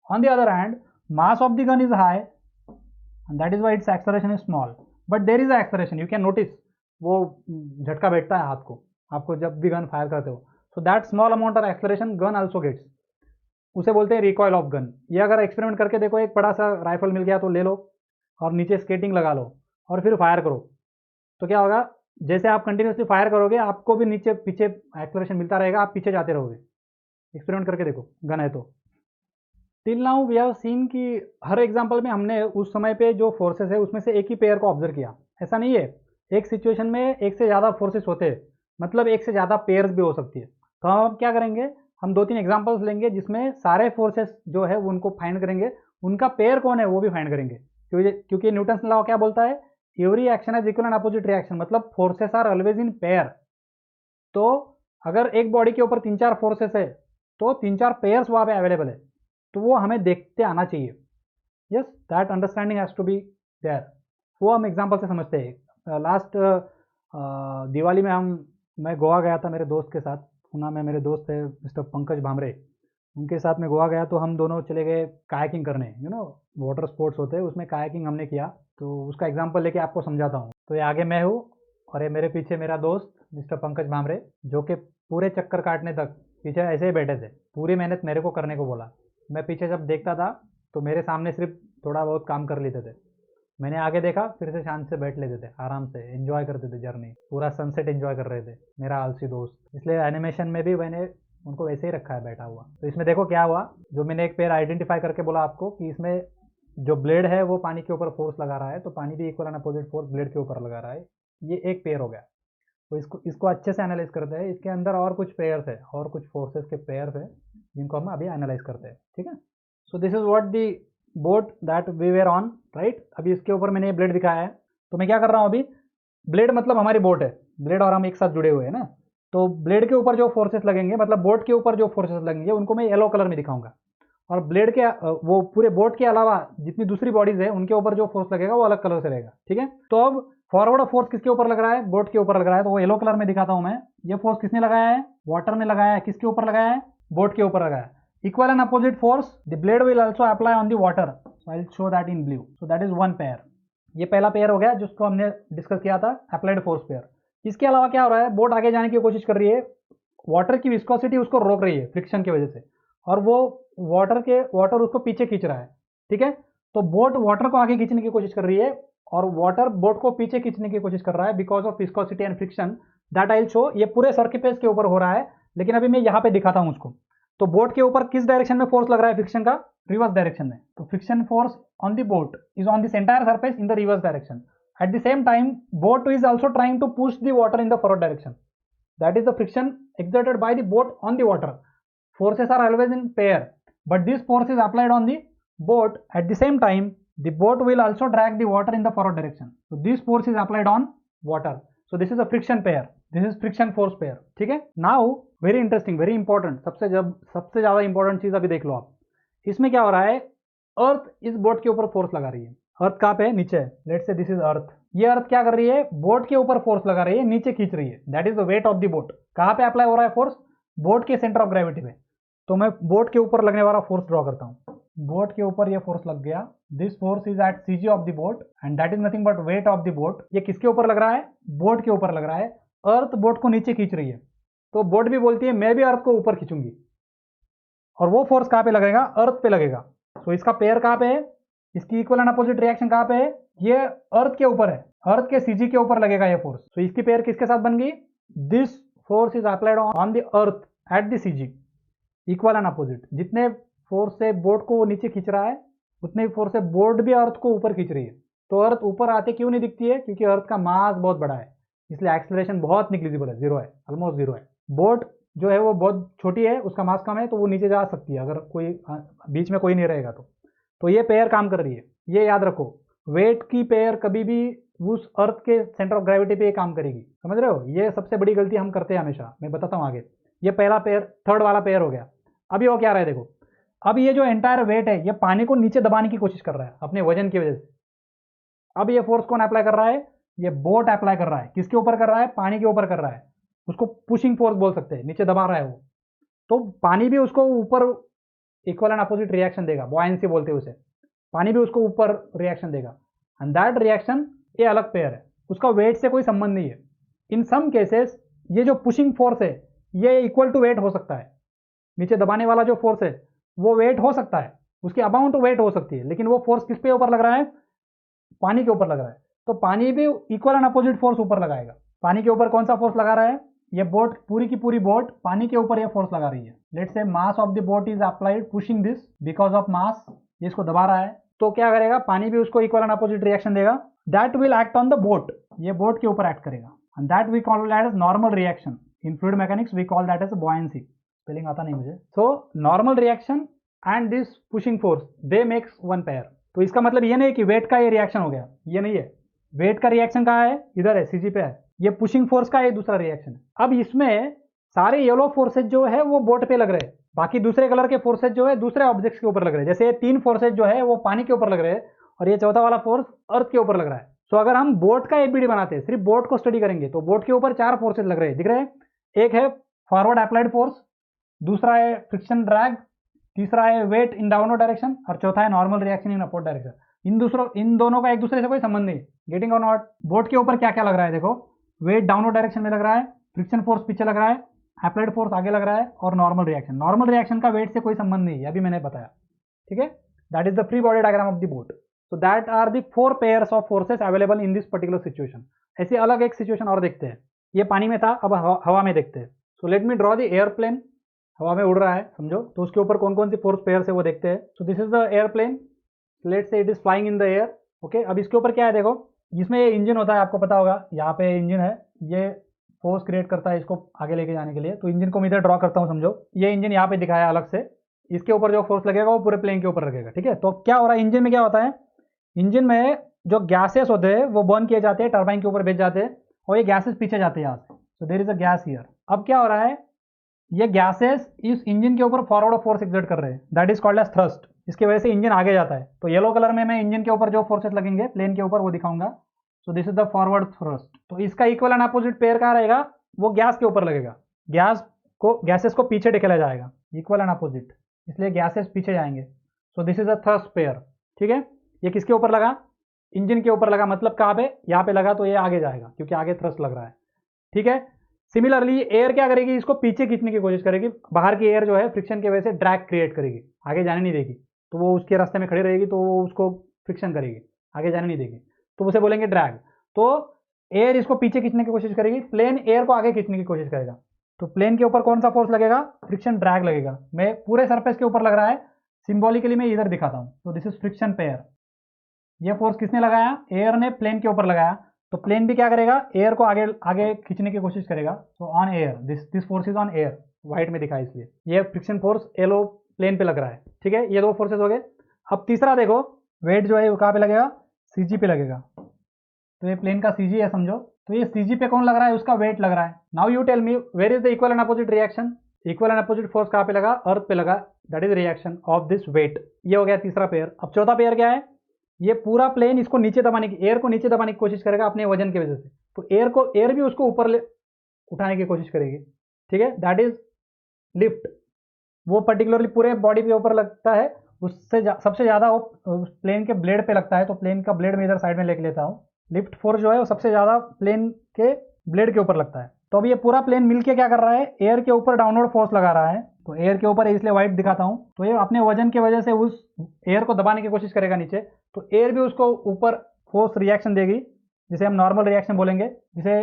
A: On the other hand, mass of the gun is high and that is why its acceleration is small, but there is a acceleration, you can notice वो झटका बैठता है हाथ को, आपको जब भी gun fire करते हो। So that small amount of acceleration gun also gets, उसे बोलते हैं रिकॉयल ऑफ गन। ये अगर एक्सपेरिमेंट करके देखो, एक बड़ा सा राइफल मिल गया तो ले लो और नीचे स्केटिंग लगा लो और फिर फायर करो, तो क्या होगा, जैसे आप कंटिन्यूसली फायर करोगे आपको भी नीचे पीछे एक्सलेरेशन मिलता रहेगा, आप पीछे जाते रहोगे। एक्सपेरिमेंट करके देखो गन है तो। Till now we have seen कि हर एग्जांपल में हमने उस समय पे जो फोर्सेस है उसमें से एक ही पेयर को ऑब्जर्व किया, ऐसा नहीं है। एक सिचुएशन में एक से ज़्यादा फोर्सेस होते हैं, मतलब एक से ज़्यादा पेयर्स भी हो सकती है। तो हम अब क्या करेंगे, हम 2-3 एग्जांपल्स लेंगे जिसमें सारे फोर्सेस जो है वो उनको फाइंड करेंगे, उनका पेयर कौन है वो भी फाइंड करेंगे। क्योंकि न्यूटन्स लॉ क्या बोलता है, every action has equal and opposite reaction, मतलब forces are always in pair. तो अगर एक बॉडी के ऊपर 3-4 फोर्सेस है तो 3-4 पेयर्स वहाँ पे अवेलेबल है, तो वो हमें देखते आना चाहिए। Yes, that understanding has to be there. वो हम एग्जांपल से समझते हैं। लास्ट दिवाली में मैं गोवा गया था मेरे दोस्त के साथ, पूना में मेरे दोस्त है मिस्टर पंकज भामरे, उनके साथ में गोवा गया, तो हम दोनों चले गए कायाकिंग करने, वाटर स्पोर्ट्स होते हैं उसमें कायाकिंग हमने किया। तो उसका एग्जांपल लेके आपको समझाता हूँ। तो ये आगे मैं हूँ और ये मेरे पीछे मेरा दोस्त मिस्टर पंकज भामरे, जो कि पूरे चक्कर काटने तक पीछे ऐसे ही बैठे थे, पूरी मेहनत मेरे को करने को बोला। मैं पीछे जब देखता था तो मेरे सामने सिर्फ थोड़ा बहुत काम कर लेते थे, मैंने आगे देखा फिर से शांत से बैठ लेते थे, आराम से एंजॉय करते थे जर्नी, पूरा सनसेट एंजॉय कर रहे थे मेरा आलसी दोस्त। इसलिए एनिमेशन में भी मैंने उनको वैसे ही रखा है बैठा हुआ। तो इसमें देखो क्या हुआ, जो मैंने एक पेयर आइडेंटिफाई करके बोला आपको कि इसमें जो ब्लेड है वो पानी के ऊपर फोर्स लगा रहा है, तो पानी भी equal and opposite force blade के ऊपर लगा रहा है, ये एक पेयर हो गया। तो इसको अच्छे से एनालाइज करते हैं। इसके अंदर और कुछ पेयर्स है, और कुछ फोर्सेस के पेयर्स है जिनको हम अभी एनालाइज करते हैं, ठीक है। So this is what the boat that we were on, right. अभी इसके ऊपर मैंने ब्लेड दिखाया है, तो मैं क्या कर रहा हूँ अभी, ब्लेड मतलब हमारी बोट है, ब्लेड और हम एक साथ जुड़े हुए हैं ना। तो ब्लेड के ऊपर जो फोर्सेस लगेंगे, मतलब बोट के ऊपर जो फोर्सेस लगेंगे उनको मैं येलो कलर में दिखाऊंगा, और ब्लेड के वो पूरे बोट के अलावा जितनी दूसरी बॉडीज है उनके ऊपर जो फोर्स लगेगा वो अलग कलर से रहेगा, ठीक है। तो अब फॉरवर्ड फोर्स किसके ऊपर लग रहा है, बोट के ऊपर लग रहा है, तो वो येलो कलर में दिखाता हूं मैं। ये फोर्स किसने लगाया है, वाटर ने लगाया है। किसके ऊपर लगाया है, बोट के ऊपर लगाया है। Equal and opposite force the blade will also apply on the water, so I will show that in blue. So that is one pair. ये पहला पेयर हो गया जिसको हमने डिस्कस किया था, अप्लाइड फोर्स पेयर। इसके अलावा क्या हो रहा है, बोट आगे जाने की कोशिश कर रही है, वाटर की विस्कोसिटी उसको रोक रही है फ्रिक्शन की वजह से, और वो वाटर उसको पीछे खींच रहा है, ठीक है। तो बोट वाटर को आगे खींचने की कोशिश कर रही है और वाटर बोट को पीछे खींचने की कोशिश कर रहा है because of viscosity and friction, that I will show. ये पूरे सरफेस के ऊपर हो रहा है, लेकिन अभी मैं यहाँ पे दिखाता हूँ उसको। तो बोट के ऊपर किस डायरेक्शन में फोर्स लग रहा है फ्रिक्शन का, रिवर्स डायरेक्शन में। तो friction force on the boat is on this entire surface in the reverse direction. At the same time boat is also trying to push the water in the forward direction, that is the friction exerted by the boat on the water. Forces are always in pair, but this force is applied on the boat. At the same time, the boat will also drag the water in the forward direction. So this force is applied on water. So this is a friction pair. This is friction force pair. ठीक है। Now very interesting, very important, सबसे ज़्यादा important चीज़ अभी देख लो आप। इसमें क्या हो रहा है, अर्थ इस बोट के ऊपर फोर्स लगा रही है। अर्थ कहाँ पे है, नीचे है। Let's say this is earth. ये अर्थ क्या कर रही है, बोट के ऊपर फोर्स लगा रही है, नीचे खींच रही है। That is the wait of the boat. कहाँ पे अप्लाई हो रहा है फोर्स, बोट के सेंटर ऑफ ग्रेविटी पे। तो मैं बोट के ऊपर लगने वाला फोर्स ड्रॉ करता हूँ। बोट के ऊपर ये फोर्स लग गया, this force is at CG of the boat and that is nothing but weight of the boat. ये किसके ऊपर लग रहा है, बोट के ऊपर लग रहा है। अर्थ बोट को नीचे खींच रही है, तो बोट भी बोलती है मैं भी अर्थ को ऊपर खींचूंगी, और वो फोर्स कहाँ पे लगेगा, अर्थ पे लगेगा। तो इसका पेयर कहाँ पे है, इसकी इक्वल एंड अपोजिट रिएक्शन कहाँ पे है, ये अर्थ के ऊपर है, अर्थ के सीजी के ऊपर लगेगा ये फोर्स। तो इसकी पेयर किसके साथ बन गई, this force is applied on the earth at the CG, equal and opposite. जितने फोर्स से बोट को नीचे खींच रहा है उतने फोर्स से बोट भी अर्थ को ऊपर खींच रही है। तो अर्थ ऊपर आते क्यों नहीं दिखती है, क्योंकि अर्थ का मास बहुत बड़ा है, इसलिए एक्सेलरेशन बहुत निग्लिजिबल है, जीरो है, ऑलमोस्ट जीरो है। बोट जो है वो बहुत छोटी है, उसका मास कम है, तो वो नीचे जा सकती है अगर कोई बीच में कोई नहीं रहेगा तो ये पेयर काम कर रही है। ये याद रखो, वेट की पेयर कभी भी उस अर्थ के सेंटर ऑफ ग्रेविटी पे काम करेगी, समझ रहे हो। ये सबसे बड़ी गलती हम करते हैं हमेशा, मैं बताता हूँ आगे। ये पहला पेयर, थर्ड वाला पेयर हो गया। अभी वो क्या रहा है देखो, अब ये जो एंटायर वेट है ये पानी को नीचे दबाने की कोशिश कर रहा है अपने वजन की वजह से। अब ये फोर्स कौन अप्लाई कर रहा है, ये बोट अप्लाई कर रहा है। किसके ऊपर कर रहा है, पानी के ऊपर कर रहा है। उसको पुशिंग फोर्स बोल सकते हैं, नीचे दबा रहा है वो। तो पानी भी उसको ऊपर इक्वल एंड अपोजिट रिएक्शन देगा, बॉयंसी बोलते हैं उसे। पानी भी उसको ऊपर रिएक्शन देगा, एंड दैट रिएक्शन ये अलग पेयर है, उसका वेट से कोई संबंध नहीं है। इन सम केसेस ये जो पुशिंग फोर्स है ये इक्वल टू वेट हो सकता है, नीचे दबाने वाला जो फोर्स है वो वेट हो सकता है, उसकी अमाउंट वेट हो सकती है, लेकिन वो फोर्स किस पे ऊपर लग रहा है, पानी के ऊपर लग रहा है। तो पानी भी इक्वल एंड अपोजिट फोर्स ऊपर लगाएगा। पानी के ऊपर कौन सा फोर्स लगा रहा है, ये बोट, पूरी की पूरी बोट पानी के ऊपर ये फोर्स लगा रही है। Let's say mass of the boat is applied pushing this because of mass, ये इसको दबा रहा है, तो क्या करेगा, पानी भी उसको इक्वल एंड अपोजिट रिएक्शन देगा। That will act on the boat, ये बोट के ऊपर एक्ट करेगा, and that we call that as normal reaction. In fluid mechanics we call that as buoyancy, spelling आता नहीं मुझे। So normal reaction and this pushing force they makes one pair. तो इसका मतलब ये नहीं कि वेट का ये रिएक्शन हो गया, ये नहीं है। वेट का रिएक्शन कहाँ है, इधर है, सीजी पे है। ये पुशिंग फोर्स का ये दूसरा रिएक्शन है। अब इसमें सारे येलो फोर्सेज जो है वो बोट पे लग रहे हैं, बाकी दूसरे कलर के फोर्सेज जो है दूसरे ऑब्जेक्ट्स के ऊपर लग रहे हैं। जैसे ये 3 फोर्सेज जो है वो पानी के ऊपर लग रहे हैं और ये चौथा वाला फोर्स अर्थ के ऊपर लग रहा है। सो अगर हम बोट का एबीडी बनाते हैं, सिर्फ बोट को स्टडी करेंगे, तो बोट के ऊपर 4 फोर्सेज लग रहे हैं, दिख रहे हैं। एक है फॉरवर्ड अप्लाइड फोर्स, दूसरा है फ्रिक्शन ड्रैग, तीसरा है वेट इन डाउनवर्ड डायरेक्शन और चौथा है normal reaction in upward direction. इन दोनों का एक दूसरे से कोई संबंध नहीं। गेटिंग और नॉट। बोट के ऊपर क्या क्या लग रहा है, देखो, वेट डाउनवर्ड डायरेक्शन में लग रहा है, फ्रिक्शन फोर्स पीछे लग रहा है, अप्लाइड फोर्स आगे लग रहा है और नॉर्मल रिएक्शन। नॉर्मल रिएक्शन का वेट से कोई संबंध नहीं है, अभी मैंने बताया, ठीक है। That is the free body diagram of the boat. So that are the 4 pairs of forces available in this particular situation. ऐसे अलग एक सिचुएशन और देखते हैं। ये पानी में था, अब हवा में देखते हैं। So let me draw the airplane. हवा में उड़ रहा है समझो, तो उसके ऊपर कौन कौन सी फोर्स पेयर्स है वो देखते हैं। सो this is the airplane, let's say it is flying in the air, okay. अब इसके ऊपर क्या है, देखो, जिसमें ये इंजन होता है, आपको पता होगा, यहाँ पे इंजन है, ये फोर्स क्रिएट करता है इसको आगे लेके जाने के लिए। तो इंजन को मैं इधर ड्रॉ करता हूँ, समझो, ये इंजन यहाँ पे दिखाया अलग से, इसके ऊपर जो फोर्स लगेगा वो पूरे प्लेन के ऊपर लगेगा, ठीक है। तो क्या हो रहा है, इंजन में क्या होता है, इंजन में जो गैसेस होते हैं वो बर्न किए जाते हैं, टरबाइन के ऊपर भेज जाते हैं और ये गैसेस पीछे जाते हैं यहाँ से। So there is a gas here. अब क्या हो रहा है, ये गैसेस इस इंजन के ऊपर फॉरवर्ड फोर्स एक्सर्ट कर रहे हैं, that is called as thrust. इसकी वजह से इंजन आगे जाता है। तो येलो कलर में मैं इंजन के ऊपर जो फोर्सेस लगेंगे प्लेन के ऊपर वो दिखाऊंगा। सो this is the forward thrust. तो इसका इक्वल एंड अपोजिट पेयर कहाँ रहेगा, वो गैस के ऊपर लगेगा, गैसेस को पीछे ढकेला जाएगा, इक्वल एंड अपोजिट, इसलिए गैसेस पीछे जाएंगे। सो this is a thrust pair, ठीक है। ये किसके ऊपर लगा, इंजन के ऊपर लगा, मतलब कहाँ पे, यहाँ पे लगा, तो ये आगे जाएगा क्योंकि आगे थ्रस्ट लग रहा है, ठीक है। सिमिलरली एयर क्या करेगी, इसको पीछे खींचने की कोशिश करेगी। बाहर की एयर जो है फ्रिक्शन की वजह से ड्रैग क्रिएट करेगी, आगे जाने नहीं देगी। तो वो उसके रास्ते में खड़ी रहेगी, तो वो उसको फ्रिक्शन करेगी, आगे जाने नहीं देगी, तो उसे बोलेंगे ड्रैग। तो एयर इसको पीछे खींचने की कोशिश करेगी, प्लेन एयर को आगे खींचने की कोशिश करेगा। तो प्लेन के ऊपर कौन सा फोर्स लगेगा, फ्रिक्शन ड्रैग लगेगा। मैं पूरे सरफेस के ऊपर लग रहा है, सिंबॉलिकली मैं इधर दिखाता हूँ। तो दिस इज फ्रिक्शन पेयर। ये फोर्स किसने लगाया, एयर ने प्लेन के ऊपर लगाया। तो प्लेन भी क्या करेगा, एयर को आगे आगे खींचने की कोशिश करेगा। So on air, this force is on air, white में दिखा इसलिए। ये फ्रिक्शन फोर्स येलो प्लेन पे लग रहा है, ठीक है। ये 2 फोर्सेस हो गए। अब तीसरा देखो, वेट जो है वो कहाँ पे लगेगा, सीजी पे लगेगा। तो ये प्लेन का सीजी है समझो, तो ये सीजी पे कौन लग रहा है, उसका वेट लग रहा है। Now you tell me where is the equal and opposite reaction. Equal and opposite force कहाँ पे लगा, अर्थ पे लगा, that is reaction of this weight. ये हो गया तीसरा पेयर। अब चौथा पेयर क्या है, ये पूरा प्लेन इसको नीचे दबाने की, एयर को नीचे दबाने की कोशिश करेगा अपने वजन की वजह से। तो एयर भी उसको ऊपर ले उठाने की कोशिश करेगी, ठीक है, दैट इज लिफ्ट। वो पर्टिकुलरली पूरे बॉडी के ऊपर लगता है, उससे सबसे ज़्यादा वो प्लेन के ब्लेड पे लगता है। तो प्लेन का ब्लेड में इधर साइड में लेके लेता हूँ। लिफ्ट फोर्स जो है वो सबसे ज़्यादा प्लेन के ब्लेड के ऊपर लगता है। तो अब ये पूरा प्लेन मिलके क्या कर रहा है, एयर के ऊपर डाउनवर्ड फोर्स लगा रहा है। तो एयर के ऊपर इसलिए व्हाइट दिखाता हूँ। तो ये अपने वजन की वजह से उस एयर को दबाने की कोशिश करेगा नीचे, तो एयर भी उसको ऊपर फोर्स रिएक्शन देगी, जिसे हम नॉर्मल रिएक्शन बोलेंगे, जिसे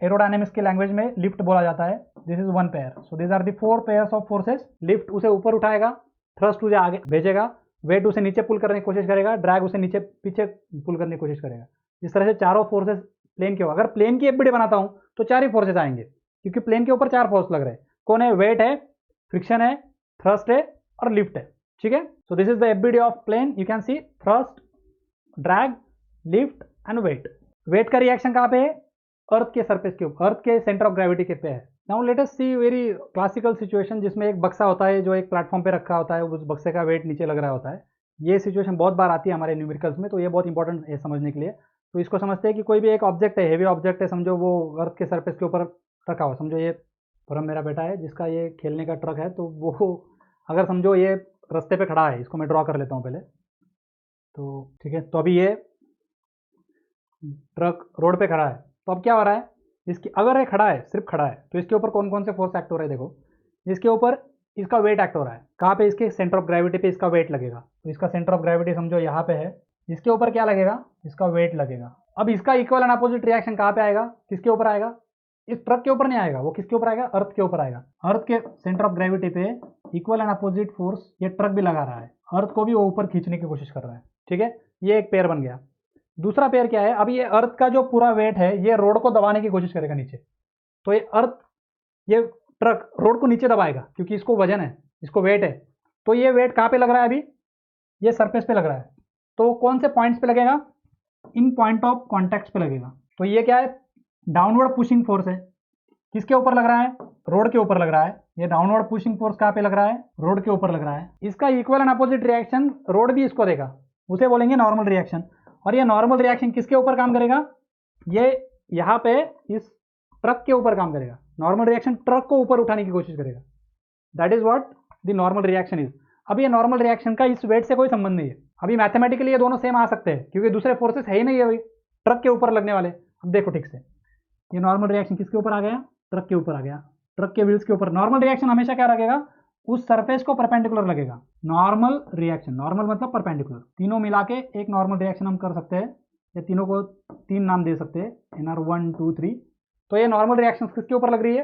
A: एरोडायनेमिक्स की लैंग्वेज में लिफ्ट बोला जाता है। This is one pair. So this are the 4 pairs of forces. Lift उसे ऊपर उठाएगा, थ्रस्ट उसे आगे भेजेगा, वेट उसे नीचे पुल करने की कोशिश करेगा, ड्रैग उसे नीचे पीछे पुल करने की कोशिश करेगा। इस तरह से चारों फोर्सेस प्लेन के, अगर प्लेन की एफबीडी बनाता हूँ तो 4 ही फोर्सेस आएंगे, क्योंकि प्लेन के ऊपर 4 फोर्स लग रहे हैं। कौन है, वेट है, फ्रिक्शन है, थ्रस्ट है और लिफ्ट है, ठीक है। So this is the FBD of plane. You can see thrust, drag, lift and weight. Weight का रिएक्शन कहाँ पे है, अर्थ के सरफेस के ऊपर, अर्थ के सेंटर ऑफ ग्रेविटी के पे है। नाउ लेट अस सी वेरी क्लासिकल सिचुएशन, जिसमें एक बक्सा होता है जो एक प्लेटफॉर्म पे रखा होता है, उस बक्से का वेट नीचे लग रहा होता है। ये सिचुएशन बहुत बार आती है हमारे न्यूमेरिकल्स में, तो ये बहुत इंपॉर्टेंट है समझने के लिए। तो इसको समझते हैं कि कोई भी एक ऑब्जेक्ट है, हेवी ऑब्जेक्ट है, समझो वो अर्थ के सरफेस के ऊपर रखा हो। समझो ये परम मेरा बेटा है, जिसका ये खेलने का ट्रक है, तो वो अगर समझो ये रास्ते पे खड़ा है, इसको मैं ड्रॉ कर लेता हूँ पहले। तो ठीक है, तो अभी ये ट्रक रोड पे खड़ा है, तो अब क्या हो रहा है, इसकी अगर ये खड़ा है, सिर्फ खड़ा है, तो इसके ऊपर कौन कौन से फोर्स एक्ट हो रहे हैं देखो। इसके ऊपर इसका वेट एक्ट हो रहा है, कहाँ पे, इसके सेंटर ऑफ ग्रेविटी पे इसका वेट लगेगा, तो इसका सेंटर ऑफ ग्रेविटी समझो यहाँ पे है, इसके ऊपर क्या लगेगा, इसका वेट लगेगा। अब इसका इक्वल एंड अपोजिट रिएक्शन कहाँ पे आएगा, किसके ऊपर आएगा, इस ट्रक के ऊपर नहीं आएगा, वो किसके ऊपर आएगा, अर्थ के ऊपर आएगा। अर्थ के सेंटर ऑफ ग्रेविटी पे इक्वल एंड अपोजिट फोर्स ये ट्रक भी लगा रहा है, अर्थ को भी वो ऊपर खींचने की कोशिश कर रहा है, ठीक है। ये एक पेयर बन गया। दूसरा पेयर क्या है, अभी ये अर्थ का जो पूरा वेट है ये रोड को दबाने की कोशिश करेगा नीचे, तो ये अर्थ, ये ट्रक रोड को नीचे दबाएगा क्योंकि इसको वजन है, इसको वेट है, तो ये वेट कहाँ पे लग रहा है, अभी ये सरफेस पे लग रहा है, तो कौन से पॉइंट्स पे लगेगा, इन पॉइंट ऑफ कॉन्टैक्ट पे लगेगा। तो ये क्या है, डाउनवर्ड पुशिंग फोर्स है, किसके ऊपर लग रहा है, रोड के ऊपर लग रहा है। ये डाउनवर्ड पुशिंग फोर्स कहाँ पे लग रहा है, रोड के ऊपर लग रहा है। इसका equal and opposite reaction road भी इसको देगा, उसे बोलेंगे नॉर्मल रिएक्शन। और ये नॉर्मल रिएक्शन किसके ऊपर काम करेगा, ये यहाँ पे इस ट्रक के ऊपर काम करेगा। नॉर्मल रिएक्शन ट्रक को ऊपर उठाने की कोशिश करेगा, that is what the normal reaction is. अब ये नॉर्मल रिएक्शन का इस वेट से कोई संबंध नहीं है, अभी मैथमेटिकली ये दोनों सेम आ सकते हैं क्योंकि दूसरे फोर्सेस है ही नहीं है भाई ट्रक के ऊपर लगने वाले। अब देखो ठीक से, ये नॉर्मल रिएक्शन किसके ऊपर आ गया, ट्रक के ऊपर आ गया, ट्रक के व्हील्स के ऊपर। नॉर्मल रिएक्शन हमेशा क्या लगेगा, उस सरफेस को परपेंडिकुलर लगेगा। नॉर्मल रिएक्शन, नॉर्मल मतलब परपेंडिकुलर, तीनों मिला के एक नॉर्मल रिएक्शन हम कर सकते हैं, या तीनों को तीन नाम दे सकते हैं, NR 1 2 3। तो ये नॉर्मल रिएक्शन किसके ऊपर लग रही है,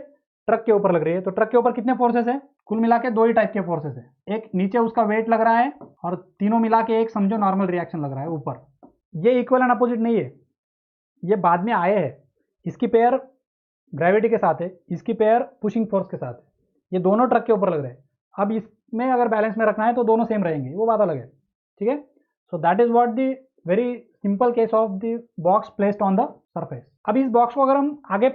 A: ट्रक के ऊपर लग रही है। तो ट्रक के ऊपर कितने फोर्सेस है, कुल मिला के दो ही टाइप के फोर्सेस है, एक नीचे उसका वेट लग रहा है और तीनों मिला के एक समझो नॉर्मल रिएक्शन लग रहा है ऊपर। ये इक्वल एंड अपोजिट नहीं है, ये बाद में आए हैं। इसकी पेयर ग्रेविटी के साथ है, इसकी पेयर पुशिंग फोर्स के साथ है, ये दोनों ट्रक के ऊपर लग रहे हैं। अब इसमें अगर बैलेंस में रखना है तो दोनों सेम रहेंगे, वो बात अलग है, ठीक है। So that is what the very simple case of the box placed on the surface. अब इस बॉक्स को अगर हम आगे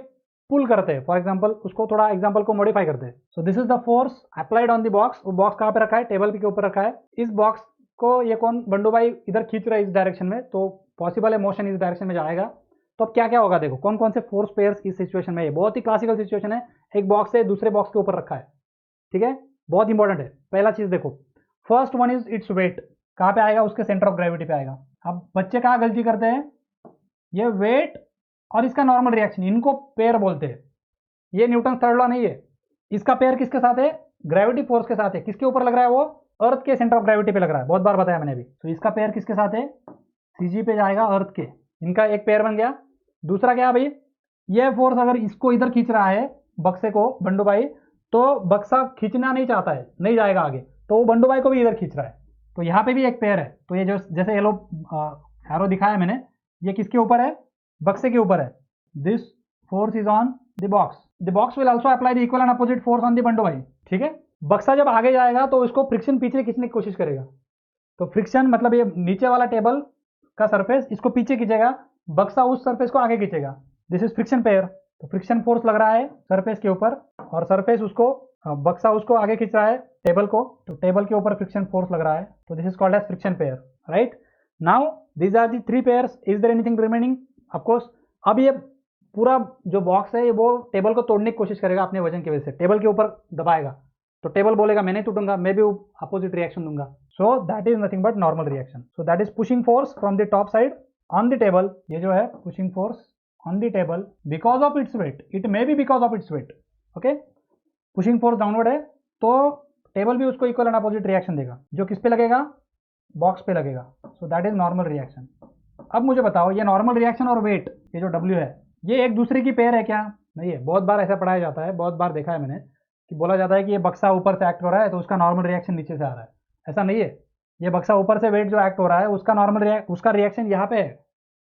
A: पुल करते हैं, फॉर एग्जाम्पल उसको थोड़ा एग्जाम्पल को मॉडिफाई करते हैं। सो this is the force applied on the box. वो बॉक्स कहाँ पे रखा है, टेबल के ऊपर रखा है। इस बॉक्स को ये कौन, बंडू भाई इधर खींच रहा है इस डायरेक्शन में, तो पॉसिबल है मोशन इस डायरेक्शन में जाएगा। तो अब क्या क्या होगा देखो, कौन कौन से फोर्स पेयर्स इस सिचुएशन में है। बहुत ही क्लासिकल सिचुएशन है, एक बॉक्स है दूसरे बॉक्स के ऊपर रखा है, ठीक है, बहुत इंपॉर्टेंट है। पहला चीज देखो, first one is its weight, कहाँ पे आएगा, उसके सेंटर ऑफ ग्रेविटी पे आएगा। अब बच्चे कहाँ गलती करते हैं, ये वेट और इसका नॉर्मल रिएक्शन, इनको पेयर बोलते हैं। ये न्यूटन थर्ड लॉ नहीं है, इसका पेयर किसके साथ है, ग्रेविटी फोर्स के साथ है। किसके ऊपर लग रहा है, वो अर्थ के सेंटर ऑफ ग्रेविटी पे लग रहा है, बहुत बार बताया मैंने अभी। तो इसका पेयर किसके साथ है, CG पे जाएगा, अर्थ के, इनका एक पेयर बन गया। दूसरा क्या भाई, ये फोर्स अगर इसको इधर खींच रहा है बक्से को बंडू भाई, तो बक्सा खींचना नहीं चाहता है, नहीं जाएगा आगे, तो वो बंडू भाई को भी इधर खींच रहा है, तो यहाँ पे भी एक पेयर है। तो ये जो जैसे येलो एरो दिखाया मैंने, ये किसके ऊपर है, बक्से के ऊपर है। This force is on the box, the box will also apply the equal and opposite force on the Bandu भाई, ठीक है। बक्सा जब आगे जाएगा तो इसको फ्रिक्शन पीछे खींचने की कोशिश करेगा, तो फ्रिक्शन मतलब ये नीचे वाला टेबल का सरफेस इसको पीछे खींचेगा, बक्सा उस सरफेस को आगे खींचेगा। This is friction pair. तो फ्रिक्शन फोर्स लग रहा है सरफेस के ऊपर और सरफेस उसको, बक्सा उसको आगे खींच रहा है टेबल को, तो टेबल के ऊपर फ्रिक्शन फोर्स लग रहा है, तो this is called as friction pair, right. Now these are the three pairs, is there anything remaining, of course. अब ये पूरा जो बॉक्स है वो टेबल को तोड़ने की कोशिश करेगा अपने वजन की वजह से, टेबल के ऊपर दबाएगा, तो टेबल बोलेगा मैं नहीं टूटूंगा, मैं भी अपोजिट रिएक्शन दूंगा। सो that is nothing but normal reaction. So that is pushing force from the top side on the table, ये जो है pushing force on the table because of its weight, it may be because of its weight, okay. Pushing force downward है तो table भी उसको equal and opposite reaction देगा, जो किस पे लगेगा, बॉक्स पे लगेगा। सो दैट इज नॉर्मल रिएक्शन। अब मुझे बताओ, ये नॉर्मल रिएक्शन और वेट, ये जो W है, ये एक दूसरे की पेयर है क्या, नहीं है। बहुत बार ऐसा पढ़ाया जाता है, बहुत बार देखा है मैंने कि बोला जाता है कि ये बक्सा ऊपर से एक्ट हो रहा है तो उसका नॉर्मल रिएक्शन नीचे से आ रहा है, ऐसा नहीं है। ये बक्सा ऊपर से वेट जो एक्ट हो रहा है उसका उसका रिएक्शन यहाँ पे है,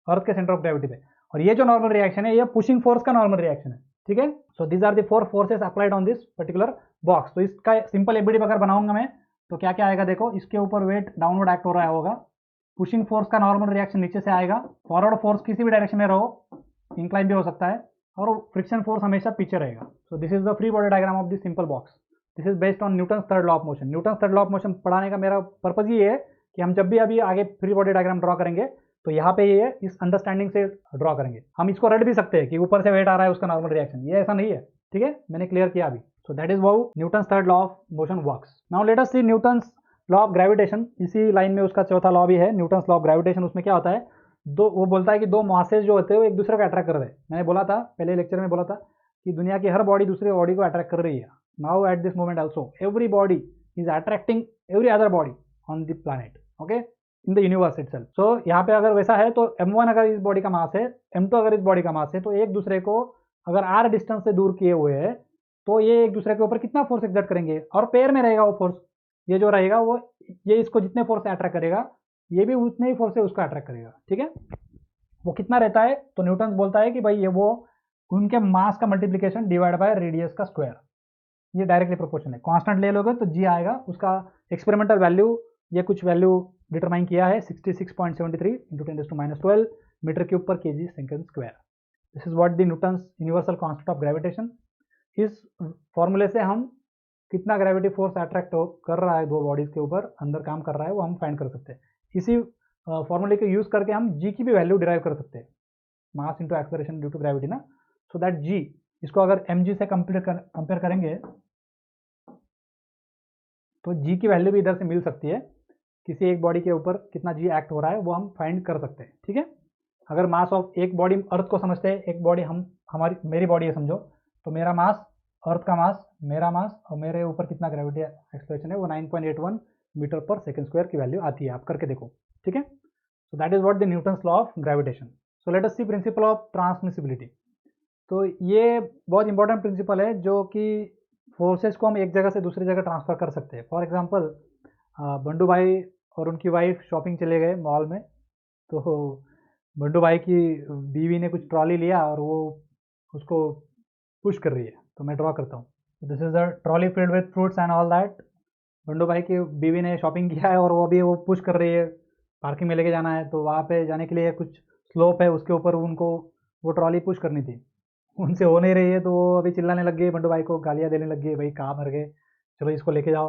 A: अर्थ के सेंटर ऑफ ग्रेविटी पे, और ये जो नॉर्मल रिएक्शन है ये पुशिंग फोर्स का नॉर्मल रिएक्शन है, ठीक है। So these are the four forces applied on this particular box. तो इसका सिंपल एबीडी अगर बनाऊंगा मैं तो क्या क्या आएगा देखो, इसके ऊपर वेट डाउनवर्ड एक्ट हो रहा होगा, पुशिंग फोर्स का नॉर्मल रिएक्शन नीचे से आएगा, फॉरवर्ड फोर्स किसी भी डायरेक्शन में रहो, इंक्लाइन भी हो सकता है, और फ्रिक्शन फोर्स हमेशा पीछे रहेगा। सो this is the free body diagram of this simple box. This is based on Newton third law of motion. Newton third law of motion पढ़ाने का मेरा पर्पज ये है कि हम जब भी अभी आगे फ्री बॉडी डायग्राम ड्रॉ करेंगे तो यहाँ पे ये इस अंडरस्टैंडिंग से ड्रॉ करेंगे। हम इसको रट भी सकते हैं कि ऊपर से वेट आ रहा है उसका नॉर्मल रिएक्शन, ये ऐसा नहीं है, ठीक है, मैंने क्लियर किया अभी। So that is how Newton third law of motion works. Now let us see Newton law of gravitation. इसी लाइन में उसका चौथा लॉ भी है, न्यूटन लॉ ऑफ ग्रेविटेशन। उसमें क्या होता है, दो, वो बोलता है कि दो मासेस जो होते हैं वो एक दूसरे को अट्रैक्ट कर रहे हैं। मैंने बोला था पहले लेक्चर में, बोला था कि दुनिया की हर बॉडी दूसरे बॉडी को अट्रैक्ट कर रही है। Now at this moment also every body is attracting every other body on the planet, okay, in the universe itself. So यहाँ पे अगर वैसा है तो m1 अगर इस बॉडी का मास है, m2 अगर इस बॉडी का मास है, तो एक दूसरे को अगर r डिस्टेंस से दूर किए हुए है तो ये एक दूसरे के ऊपर कितना फोर्स एक्सर्ट करेंगे, और पेयर में रहेगा वो फोर्स। ये जो रहेगा वो, ये इसको जितने फोर्स से अट्रैक्ट करेगा, ये भी उतने ही फोर्स से उसको अट्रैक्ट करेगा, ठीक है। वो कितना रहता है, तो न्यूटन बोलता है कि भाई ये वो उनके मास का मल्टीप्लिकेशन डिवाइड बाय रेडियस का स्क्वायर, ये डायरेक्टली प्रोपोर्शनल है। कांस्टेंट ले लोगे तो जी आएगा, उसका एक्सपेरिमेंटल वैल्यू, ये कुछ वैल्यू डिटरमाइन किया है 66.73 इंटू 10⁻12 मीटर क्यूब पर KG second square. This is what the Newton's universal constant of gravitation. इस फॉर्मूले से हम कितना ग्रेविटी फोर्स अट्रैक्ट कर रहा है दो बॉडीज के ऊपर, अंदर काम कर रहा है, वो हम फाइंड कर सकते हैं। इसी फॉर्मूले को यूज करके हम जी की भी वैल्यू डिराइव कर सकते हैं, mass into acceleration due to gravity ना। सो दैट जी, इसको अगर एम जी से कंपेयर करेंगे तो जी की वैल्यू भी इधर से मिल सकती है। किसी एक बॉडी के ऊपर कितना जी एक्ट हो रहा है वो हम फाइंड कर सकते हैं, ठीक है। अगर मास ऑफ एक बॉडी, अर्थ को समझते हैं, एक बॉडी मेरी बॉडी है समझो, तो मेरा मास, अर्थ का मास, मेरा मास, और मेरे ऊपर कितना ग्रेविटी एक्सलेशन है वो 9.81 मीटर पर सेकंड स्क्वायर की वैल्यू आती है। आप करके देखो, ठीक है। So that is what the Newton's law of gravitation. So let us see principle of transmissibility. तो ये बहुत इंपॉर्टेंट प्रिंसिपल है जो कि फोर्सेस को हम एक जगह से दूसरी जगह ट्रांसफर कर सकते हैं। फॉर एग्जांपल, बंडू भाई और उनकी वाइफ शॉपिंग चले गए मॉल में, तो बंडू भाई की बीवी ने कुछ ट्रॉली लिया और वो उसको पुश कर रही है। तो मैं ड्रॉ करता हूँ, this is a trolley filled with fruits and all that. Bandu भाई की बीवी ने शॉपिंग किया है और वो अभी वो पुश कर रही है, पार्किंग में लेके जाना है, तो वहाँ पे जाने के लिए कुछ स्लोप है, उसके ऊपर उनको वो ट्रॉली पुश करनी थी, उनसे हो नहीं रही है। तो वो अभी चिल्लाने लग गए, बंडू भाई को गालियाँ देने लग गए, भाई कहाँ मर गए, चलो इसको लेके जाओ।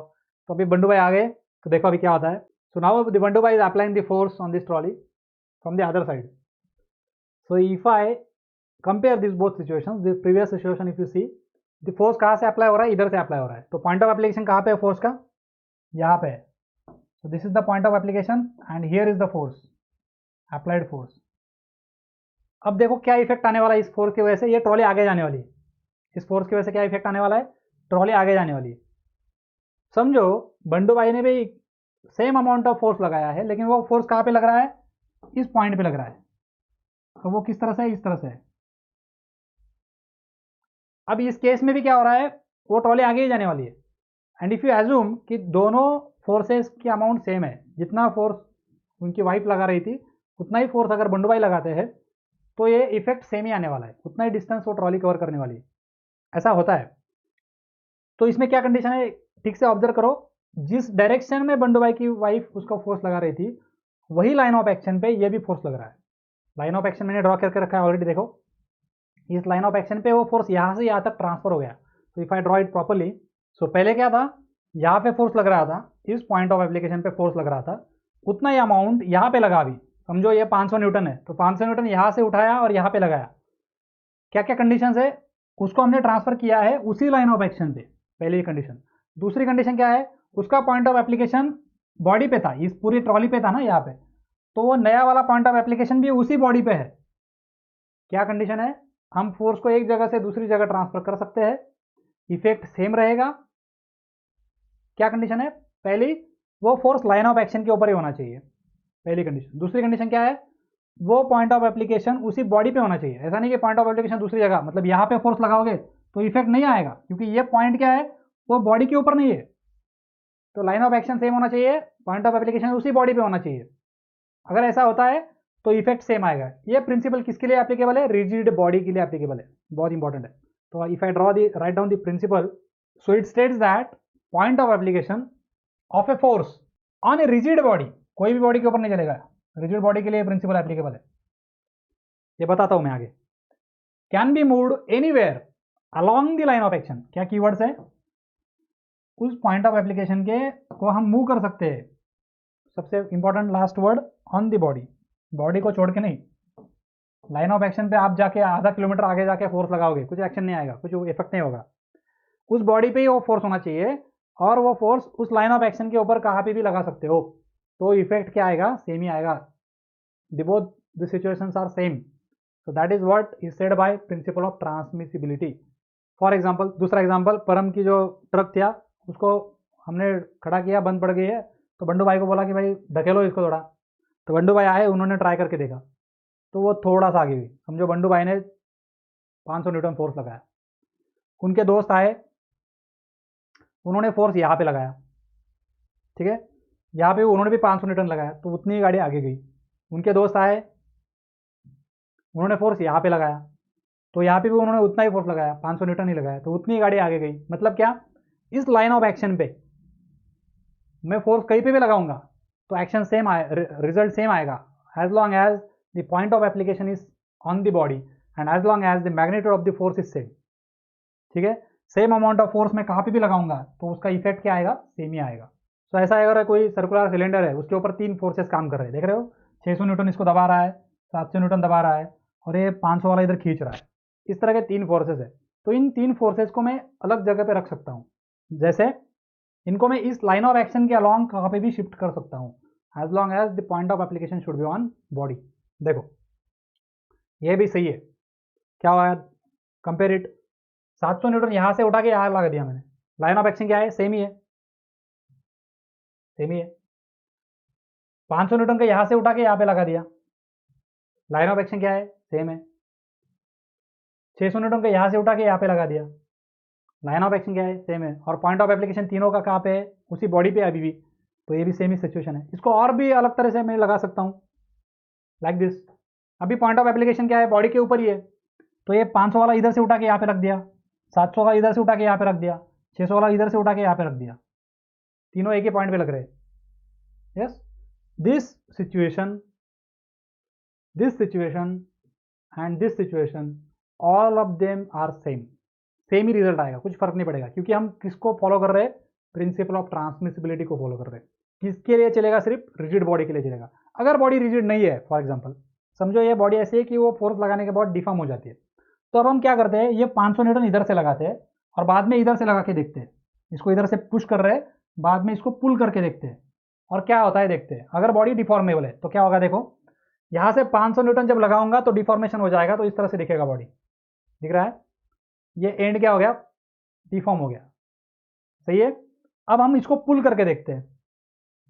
A: तो अभी बंडू भाई आ गए, तो देखो अभी क्या होता है। सो नाउ द बंडू भाई is applying the force on this trolley from the other side. So if I compare this both situation, the previous situation if you see, the force कहाँ से अप्लाई हो रहा है, इधर से अप्लाई हो रहा है। तो पॉइंट ऑफ एप्लीकेशन कहाँ पे है फोर्स का, यहाँ पे है। So this is the point of application and here is the force, applied force. अब देखो क्या इफेक्ट आने वाला है इस फोर्स की वजह से, ये ट्रॉली आगे जाने वाली है। इस फोर्स की वजह से क्या इफेक्ट आने वाला है, ट्रॉली आगे जाने वाली है। समझो बंडू भाई ने भी सेम अमाउंट ऑफ फोर्स लगाया है, लेकिन वो फोर्स कहाँ पे लग रहा है, इस पॉइंट पे लग रहा है। तो वो किस तरह से है, इस तरह से है। अब इस केस में भी क्या हो रहा है, वो ट्रॉली आगे ही जाने वाली है। एंड इफ यू एज्यूम कि दोनों फोर्सेस की अमाउंट सेम है, जितना फोर्स उनकी वाइफ लगा रही थी उतना ही फोर्स अगर बंडू भाई लगाते हैं, तो ये इफेक्ट सेम ही आने वाला है, उतना ही डिस्टेंस वो ट्रॉली कवर करने वाली है। ऐसा होता है। तो इसमें क्या कंडीशन है, ठीक से ऑब्जर्व करो। जिस डायरेक्शन में बंडू भाई की वाइफ उसको फोर्स लगा रही थी, वही लाइन ऑफ एक्शन पे ये भी फोर्स लग रहा है। लाइन ऑफ एक्शन मैंने ड्रॉ करके रखा है ऑलरेडी, देखो इस लाइन ऑफ एक्शन पे वो फोर्स यहाँ से यहाँ तक ट्रांसफर हो गया। तो if I draw it properly, so पहले क्या था, यहाँ पे फोर्स लग रहा था, इस पॉइंट ऑफ एप्लीकेशन पे फोर्स लग रहा था, उतना ही अमाउंट यहाँ पे लगा भी। समझो ये 500 न्यूटन है, तो 500 न्यूटन यहाँ से उठाया और यहाँ पे लगाया। क्या क्या कंडीशन है, उसको हमने ट्रांसफर किया है उसी लाइन ऑफ एक्शन पे, पहली कंडीशन। दूसरी कंडीशन क्या है, उसका पॉइंट ऑफ एप्लीकेशन बॉडी पे था, इस पूरी ट्रॉली पे था ना यहाँ पे, तो वो नया वाला पॉइंट ऑफ एप्लीकेशन भी उसी बॉडी पे है। क्या कंडीशन है, हम फोर्स को एक जगह से दूसरी जगह ट्रांसफर कर सकते हैं, इफेक्ट सेम रहेगा। क्या कंडीशन है, पहली, वो फोर्स लाइन ऑफ एक्शन के ऊपर ही होना चाहिए, पहली कंडीशन। दूसरी कंडीशन क्या है, वो पॉइंट ऑफ एप्लीकेशन उसी बॉडी पे होना चाहिए। ऐसा नहीं कि पॉइंट ऑफ एप्लीकेशन दूसरी जगह, मतलब यहाँ पे फोर्स लगाओगे तो इफेक्ट नहीं आएगा, क्योंकि ये पॉइंट क्या है, वो बॉडी के ऊपर नहीं है। तो लाइन ऑफ एक्शन सेम होना चाहिए, पॉइंट ऑफ एप्लीकेशन उसी बॉडी पे होना चाहिए। अगर ऐसा होता है तो इफेक्ट सेम आएगा। ये प्रिंसिपल किसके लिए एप्लीकेबल है, रिजिड बॉडी के लिए एप्लीकेबल है, बहुत इंपॉर्टेंट है। तो if I draw the write down the principle, so it states that point of application of a force on a rigid body, कोई भी बॉडी के ऊपर नहीं चलेगा, रिजिड बॉडी के लिए प्रिंसिपल एप्लीकेबल है। ये बताता हूं मैं आगे। Can be moved anywhere along the line of action, क्या कीवर्ड्स है, उस पॉइंट ऑफ एप्लीकेशन के को हम मूव कर सकते हैं। सबसे important last word, on the body, body को छोड़ के नहीं। लाइन ऑफ एक्शन पे आप जाके आधा किलोमीटर आगे जाके फोर्स लगाओगे, कुछ एक्शन नहीं आएगा, कुछ इफेक्ट नहीं होगा। उस बॉडी पे ही वो फोर्स होना चाहिए, और वो फोर्स उस लाइन ऑफ एक्शन के ऊपर कहाँ पे भी लगा सकते हो, तो इफेक्ट क्या आएगा, सेम ही आएगा। Both the situations are same. So that is what is said by principle of transmissibility. For example, दूसरा एग्जाम्पल, परम की जो ट्रक था उसको हमने खड़ा किया, बंद पड़ गई है, तो बंडू भाई को बोला कि भाई ढकेलो इसको थोड़ा, तो बंडू भाई आए, उन्होंने ट्राई करके देखा तो वो थोड़ा सा आगे गई। समझो बंडू भाई ने 500 न्यूटन फोर्स लगाया, उनके दोस्त आए, उन्होंने फोर्स यहाँ पे लगाया, ठीक है, यहाँ पे उन्होंने भी 500 न्यूटन लगाया, तो उतनी ही गाड़ी आगे गई। उनके दोस्त आए, उन्होंने फोर्स यहाँ पे लगाया, तो यहाँ पे भी उन्होंने उतना ही फोर्स लगाया, 500 न्यूटन ही लगाया, तो उतनी ही गाड़ी आगे गई। मतलब क्या, इस लाइन ऑफ एक्शन पे मैं फोर्स कहीं पे भी लगाऊंगा तो एक्शन सेम आए, रिजल्ट सेम आएगा, as long as the point of application is on the body and as long as the magnitude of the force is same. ठीक है, सेम अमाउंट ऑफ फोर्स मैं कहाँ पे भी लगाऊंगा तो उसका इफेक्ट क्या आएगा, सेम ही आएगा। तो ऐसा अगर कोई सर्कुलर सिलेंडर है, उसके ऊपर 3 फोर्सेस काम कर रहे हैं, देख रहे हो, 600 न्यूटन इसको दबा रहा है, 700 न्यूटन दबा रहा है, और ये 500 वाला इधर खींच रहा है। इस तरह के 3 फोर्सेस है, तो इन 3 फोर्सेस को मैं अलग जगह पे रख सकता हूँ। जैसे इनको मैं इस लाइन ऑफ एक्शन के अलॉन्ग कहाँ पे भी शिफ्ट कर सकता हूँ, as long as the point of application should be on body. देखो ये भी सही है, क्या हुआ, कंपेयर इट, 700 न्यूटन यहाँ से उठा के यहाँ लगा दिया मैंने, लाइन ऑफ एक्शन क्या है, सेम ही है, सेम ही है। 500 न्यूटन का यहाँ से उठा के यहाँ पे लगा दिया, लाइन ऑफ एक्शन क्या है, सेम है। 600 न्यूटन का यहाँ से उठा के यहाँ पे लगा दिया, लाइन ऑफ एक्शन क्या है, सेम है। और पॉइंट ऑफ एप्लीकेशन तीनों का कहाँ पे है, उसी बॉडी पे अभी भी, तो ये भी सेम ही सिचुएशन है। इसको और भी अलग तरह से मैं लगा सकता हूँ, लाइक दिस। अभी पॉइंट ऑफ एप्लीकेशन क्या है, बॉडी के ऊपर ही है, तो ये 500 वाला इधर से उठा के यहाँ पे रख दिया, 700 वाला इधर से उठा के यहाँ पे रख दिया, 600 वाला इधर से उठा के यहाँ पे रख दिया, तीनों एक ही पॉइंट पे लग रहे हैं। Yes, this situation and this situation, all of them are same, same ही रिजल्ट आएगा, कुछ फर्क नहीं पड़ेगा, क्योंकि हम किसको फॉलो कर रहे हैं, प्रिंसिपल ऑफ ट्रांसमिसिबिलिटी को फॉलो कर रहे हैं। किसके लिए चलेगा, सिर्फ रिजिड बॉडी के लिए चलेगा। अगर बॉडी रिजिड नहीं है, फॉर एग्जांपल समझो ये बॉडी ऐसी है कि वो फोर्स लगाने के बाद डिफॉर्म हो जाती है, तो अब हम क्या करते हैं, ये 500 न्यूटन इधर से लगाते हैं और बाद में इधर से लगा के देखते हैं, इसको इधर से पुश कर रहे हैं, बाद में इसको पुल करके देखते हैं, और क्या होता है देखते हैं। अगर बॉडी डिफॉर्मेबल है तो क्या होगा, देखो यहाँ से 500 न्यूटन जब लगाऊंगा तो डिफॉर्मेशन हो जाएगा, तो इस तरह से दिखेगा बॉडी, दिख रहा है, ये एंड क्या हो गया, डिफॉर्म हो गया, सही है। अब हम इसको पुल करके देखते हैं,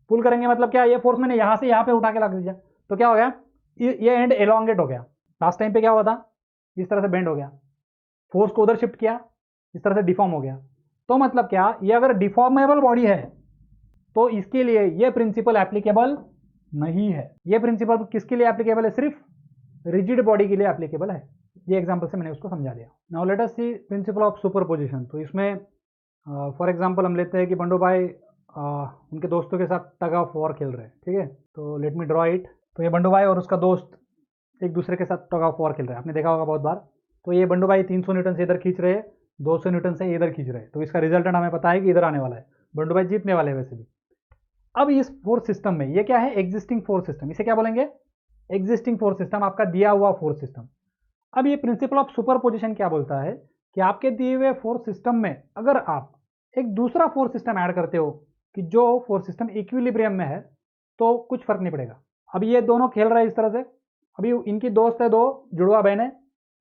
A: पुल करेंगे मतलब क्या, ये फोर्स मैंने यहाँ से यहाँ पे उठा के लगा दिया, तो क्या हो गया, ये एंड एलोंगेट हो गया। लास्ट टाइम पे क्या हुआ था, इस तरह से बेंड हो गया, फोर्स को उधर शिफ्ट किया, इस तरह से डिफॉर्म हो गया। तो मतलब क्या, ये अगर डिफॉर्मेबल बॉडी है तो इसके लिए ये प्रिंसिपल एप्लीकेबल नहीं है। ये प्रिंसिपल किसके लिए एप्लीकेबल है, सिर्फ रिजिड बॉडी के लिए एप्लीकेबल है। ये एग्जांपल से मैंने उसको समझा दिया। Now let us see principle of superposition. तो इसमें फॉर एग्जांपल हम लेते हैं कि बंडू भाई उनके दोस्तों के साथ टग ऑफ वॉर खेल रहे हैं, ठीक है, तो लेट मी ड्रॉ इट। तो ये बंडू भाई और उसका दोस्त एक दूसरे के साथ टग ऑफ वॉर खेल रहे हैं, आपने देखा होगा बहुत बार। तो ये बंडू भाई 300 न्यूटन से इधर खींच रहे हैं, 200 न्यूटन से इधर खींच रहे हैं, तो इसका रिजल्टेंट हमें पता है कि इधर आने वाला है, बंडू भाई जीतने वाले हैं वैसे भी। अब इस फोर्स सिस्टम में ये क्या है, एग्जिस्टिंग फोर्स सिस्टम, इसे क्या बोलेंगे, एग्जिस्टिंग फोर्स सिस्टम, आपका दिया हुआ फोर्स सिस्टम। अब ये प्रिंसिपल ऑफ सुपरपोजिशन क्या बोलता है कि आपके दिए हुए फोर्स सिस्टम में अगर आप एक दूसरा फोर्स सिस्टम ऐड करते हो कि जो फोर्स सिस्टम इक्विलिब्रियम में है, तो कुछ फर्क नहीं पड़ेगा। अब ये दोनों खेल रहे हैं इस तरह से, अभी इनकी दोस्त है, दो जुड़वा बहन है,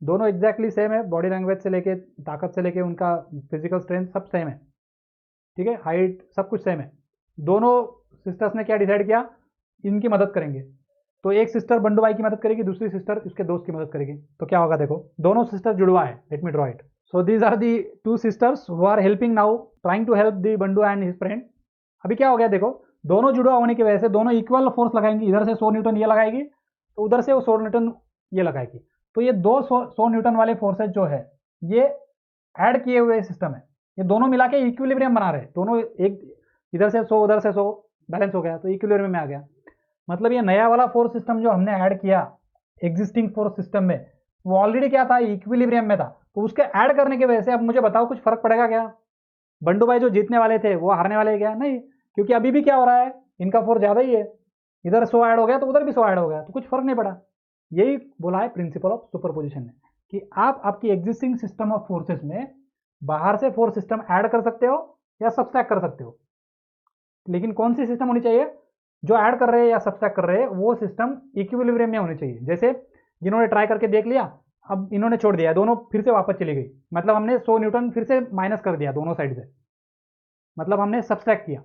A: दोनों एग्जैक्टली सेम है, बॉडी लैंग्वेज से लेके ताकत से लेके उनका फिजिकल स्ट्रेंथ सब सेम है, ठीक है, हाइट सब कुछ सेम है। दोनों सिस्टर्स ने क्या डिसाइड किया, इनकी मदद करेंगे, तो एक सिस्टर बंडू भाई की मदद करेगी, दूसरी सिस्टर उसके दोस्त की मदद करेगी। तो क्या होगा, देखो दोनों सिस्टर जुड़वा है, let me draw it. So these are the two sisters who are helping now, trying to help the Bandu and his friend. अभी क्या हो गया, देखो दोनों जुड़वा होने की वजह से दोनों इक्वल फोर्स लगाएंगी, इधर से 100 न्यूटन ये लगाएगी, तो उधर से वो 100 न्यूटन ये लगाएगी, तो ये दो 100 न्यूटन वाले फोर्सेज जो है ये ऐड किए हुए सिस्टम है, ये दोनों मिला के इक्विलिब्रियम बना रहे हैं, दोनों एक इधर से 100 उधर से 100 बैलेंस हो गया, तो इक्विलिब्रियम में आ गया। मतलब ये नया वाला फोर्स सिस्टम जो हमने ऐड किया एग्जिस्टिंग फोर्स सिस्टम में, वो ऑलरेडी क्या था, इक्विलिब्रियम में था, तो उसके ऐड करने की वजह से अब मुझे बताओ कुछ फर्क पड़ेगा क्या, बंडू भाई जो जीतने वाले थे वो हारने वाले क्या, नहीं, क्योंकि अभी भी क्या हो रहा है, इनका फोर्स ज्यादा ही है, इधर 100 ऐड हो गया तो उधर भी 100 ऐड हो गया, तो कुछ फर्क नहीं पड़ा। यही बोला है प्रिंसिपल ऑफ सुपरपोजिशन ने कि आप आपकी एग्जिस्टिंग सिस्टम ऑफ फोर्सेस में बाहर से फोर्स सिस्टम ऐड कर सकते हो या सब्सट्रैक्ट कर सकते हो, लेकिन कौन सी सिस्टम होनी चाहिए, जो ऐड कर रहे हैं या सब्सट्रैक्ट कर रहे हैं वो सिस्टम इक्विलिब्रियम में होने चाहिए। जैसे जिन्होंने ट्राई करके देख लिया, अब इन्होंने छोड़ दिया, दोनों फिर से वापस चली गई, मतलब हमने 100 न्यूटन फिर से माइनस कर दिया दोनों साइड से, मतलब हमने सब्सट्रैक्ट किया,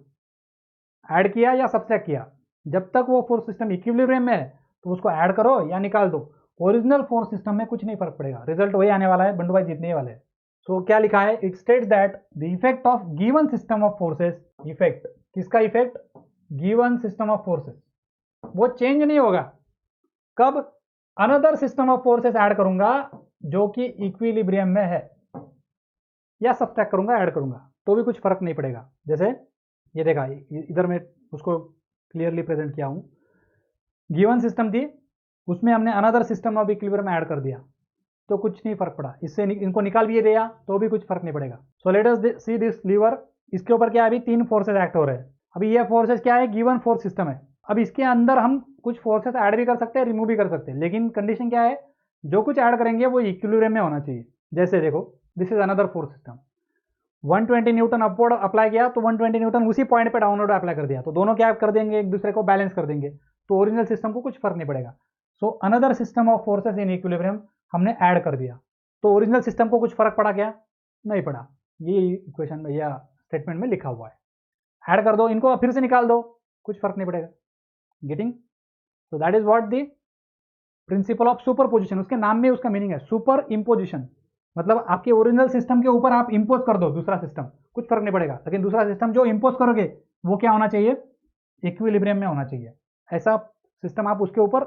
A: ऐड किया या सब्सट्रैक्ट किया। जब तक वो फोर्स सिस्टम इक्विलिब्रियम में है तो उसको ऐड करो या निकाल दो, ओरिजिनल फोर्स सिस्टम में कुछ नहीं फर्क पड़ेगा, रिजल्ट वही आने वाला है, बंडू भाई जीतने वाले हैं। सो क्या लिखा है, it states that the effect of given system of forces, effect किसका effect, given system of forces, वो चेंज नहीं होगा। कब, another system of forces add करूंगा जो कि इक्विलिब्रियम में है, या सब्ट्रैक्ट करूंगा ऐड करूंगा तो भी कुछ फर्क नहीं पड़ेगा। जैसे ये देखा, इधर मैं उसको क्लियरली प्रेजेंट किया हूं, गिवन सिस्टम थी, उसमें हमने another system of equilibrium add कर दिया तो कुछ नहीं फर्क पड़ा, इससे इनको निकाल भी दिया तो भी कुछ फर्क नहीं पड़ेगा। So let us see this lever, इसके ऊपर क्या है, अभी 3 फोर्सेस एक्ट हो रहे हैं। अभी ये फोर्सेस क्या है, गिवन फोर्स सिस्टम है। अब इसके अंदर हम कुछ फोर्सेस ऐड भी कर सकते हैं, रिमूव भी कर सकते हैं, लेकिन कंडीशन क्या है, जो कुछ ऐड करेंगे वो इक्विलिब्रियम में होना चाहिए। जैसे देखो, this is another force system, 120 Newton upward apply किया तो 120 न्यूटन उसी पॉइंट पे डाउनवर्ड अप्लाई कर दिया, तो दोनों क्या कर देंगे, एक दूसरे को बैलेंस कर देंगे, तो ओरिजिनल सिस्टम को कुछ फर्क नहीं पड़ेगा। So another system of forces in equilibrium हमने ऐड कर दिया, तो ओरिजिनल सिस्टम को कुछ फर्क पड़ा क्या, नहीं पड़ा। ये इक्वेशन में या स्टेटमेंट में लिखा हुआ है, ऐड कर दो, इनको फिर से निकाल दो, कुछ फर्क नहीं पड़ेगा। Getting? So that is what the principle of super position, उसके नाम में उसका मीनिंग है सुपर इम्पोजिशन, मतलब आपके ओरिजिनल सिस्टम के ऊपर आप इंपोज कर दो दूसरा सिस्टम, कुछ फर्क नहीं पड़ेगा, लेकिन दूसरा सिस्टम जो इंपोज करोगे वो क्या होना चाहिए, इक्विलिब्रियम में होना चाहिए। ऐसा सिस्टम आप उसके ऊपर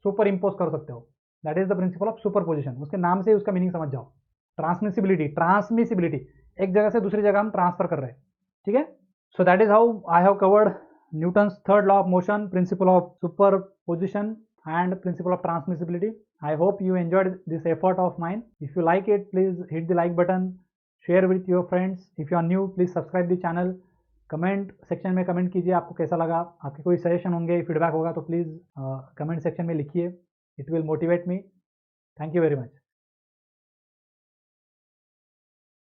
A: सुपर इंपोज कर सकते हो, that is the principle of super position, उसके नाम से उसका मीनिंग समझ जाओ। ट्रांसमिसिबिलिटी, एक जगह से दूसरी जगह हम ट्रांसफर कर रहे हैं, ठीक है। So that is how I have covered Newton's third law of motion, principle of super position and principle of transmissibility. I hope you enjoyed this effort of mine. If you like it, please hit the like button, share with your friends. If you are new, please subscribe the channel. Comment section में comment कीजिए आपको कैसा लगा, आपके कोई suggestion होंगे, feedback होगा तो प्लीज़ कमेंट सेक्शन में लिखिए, it will motivate me. Thank you very much.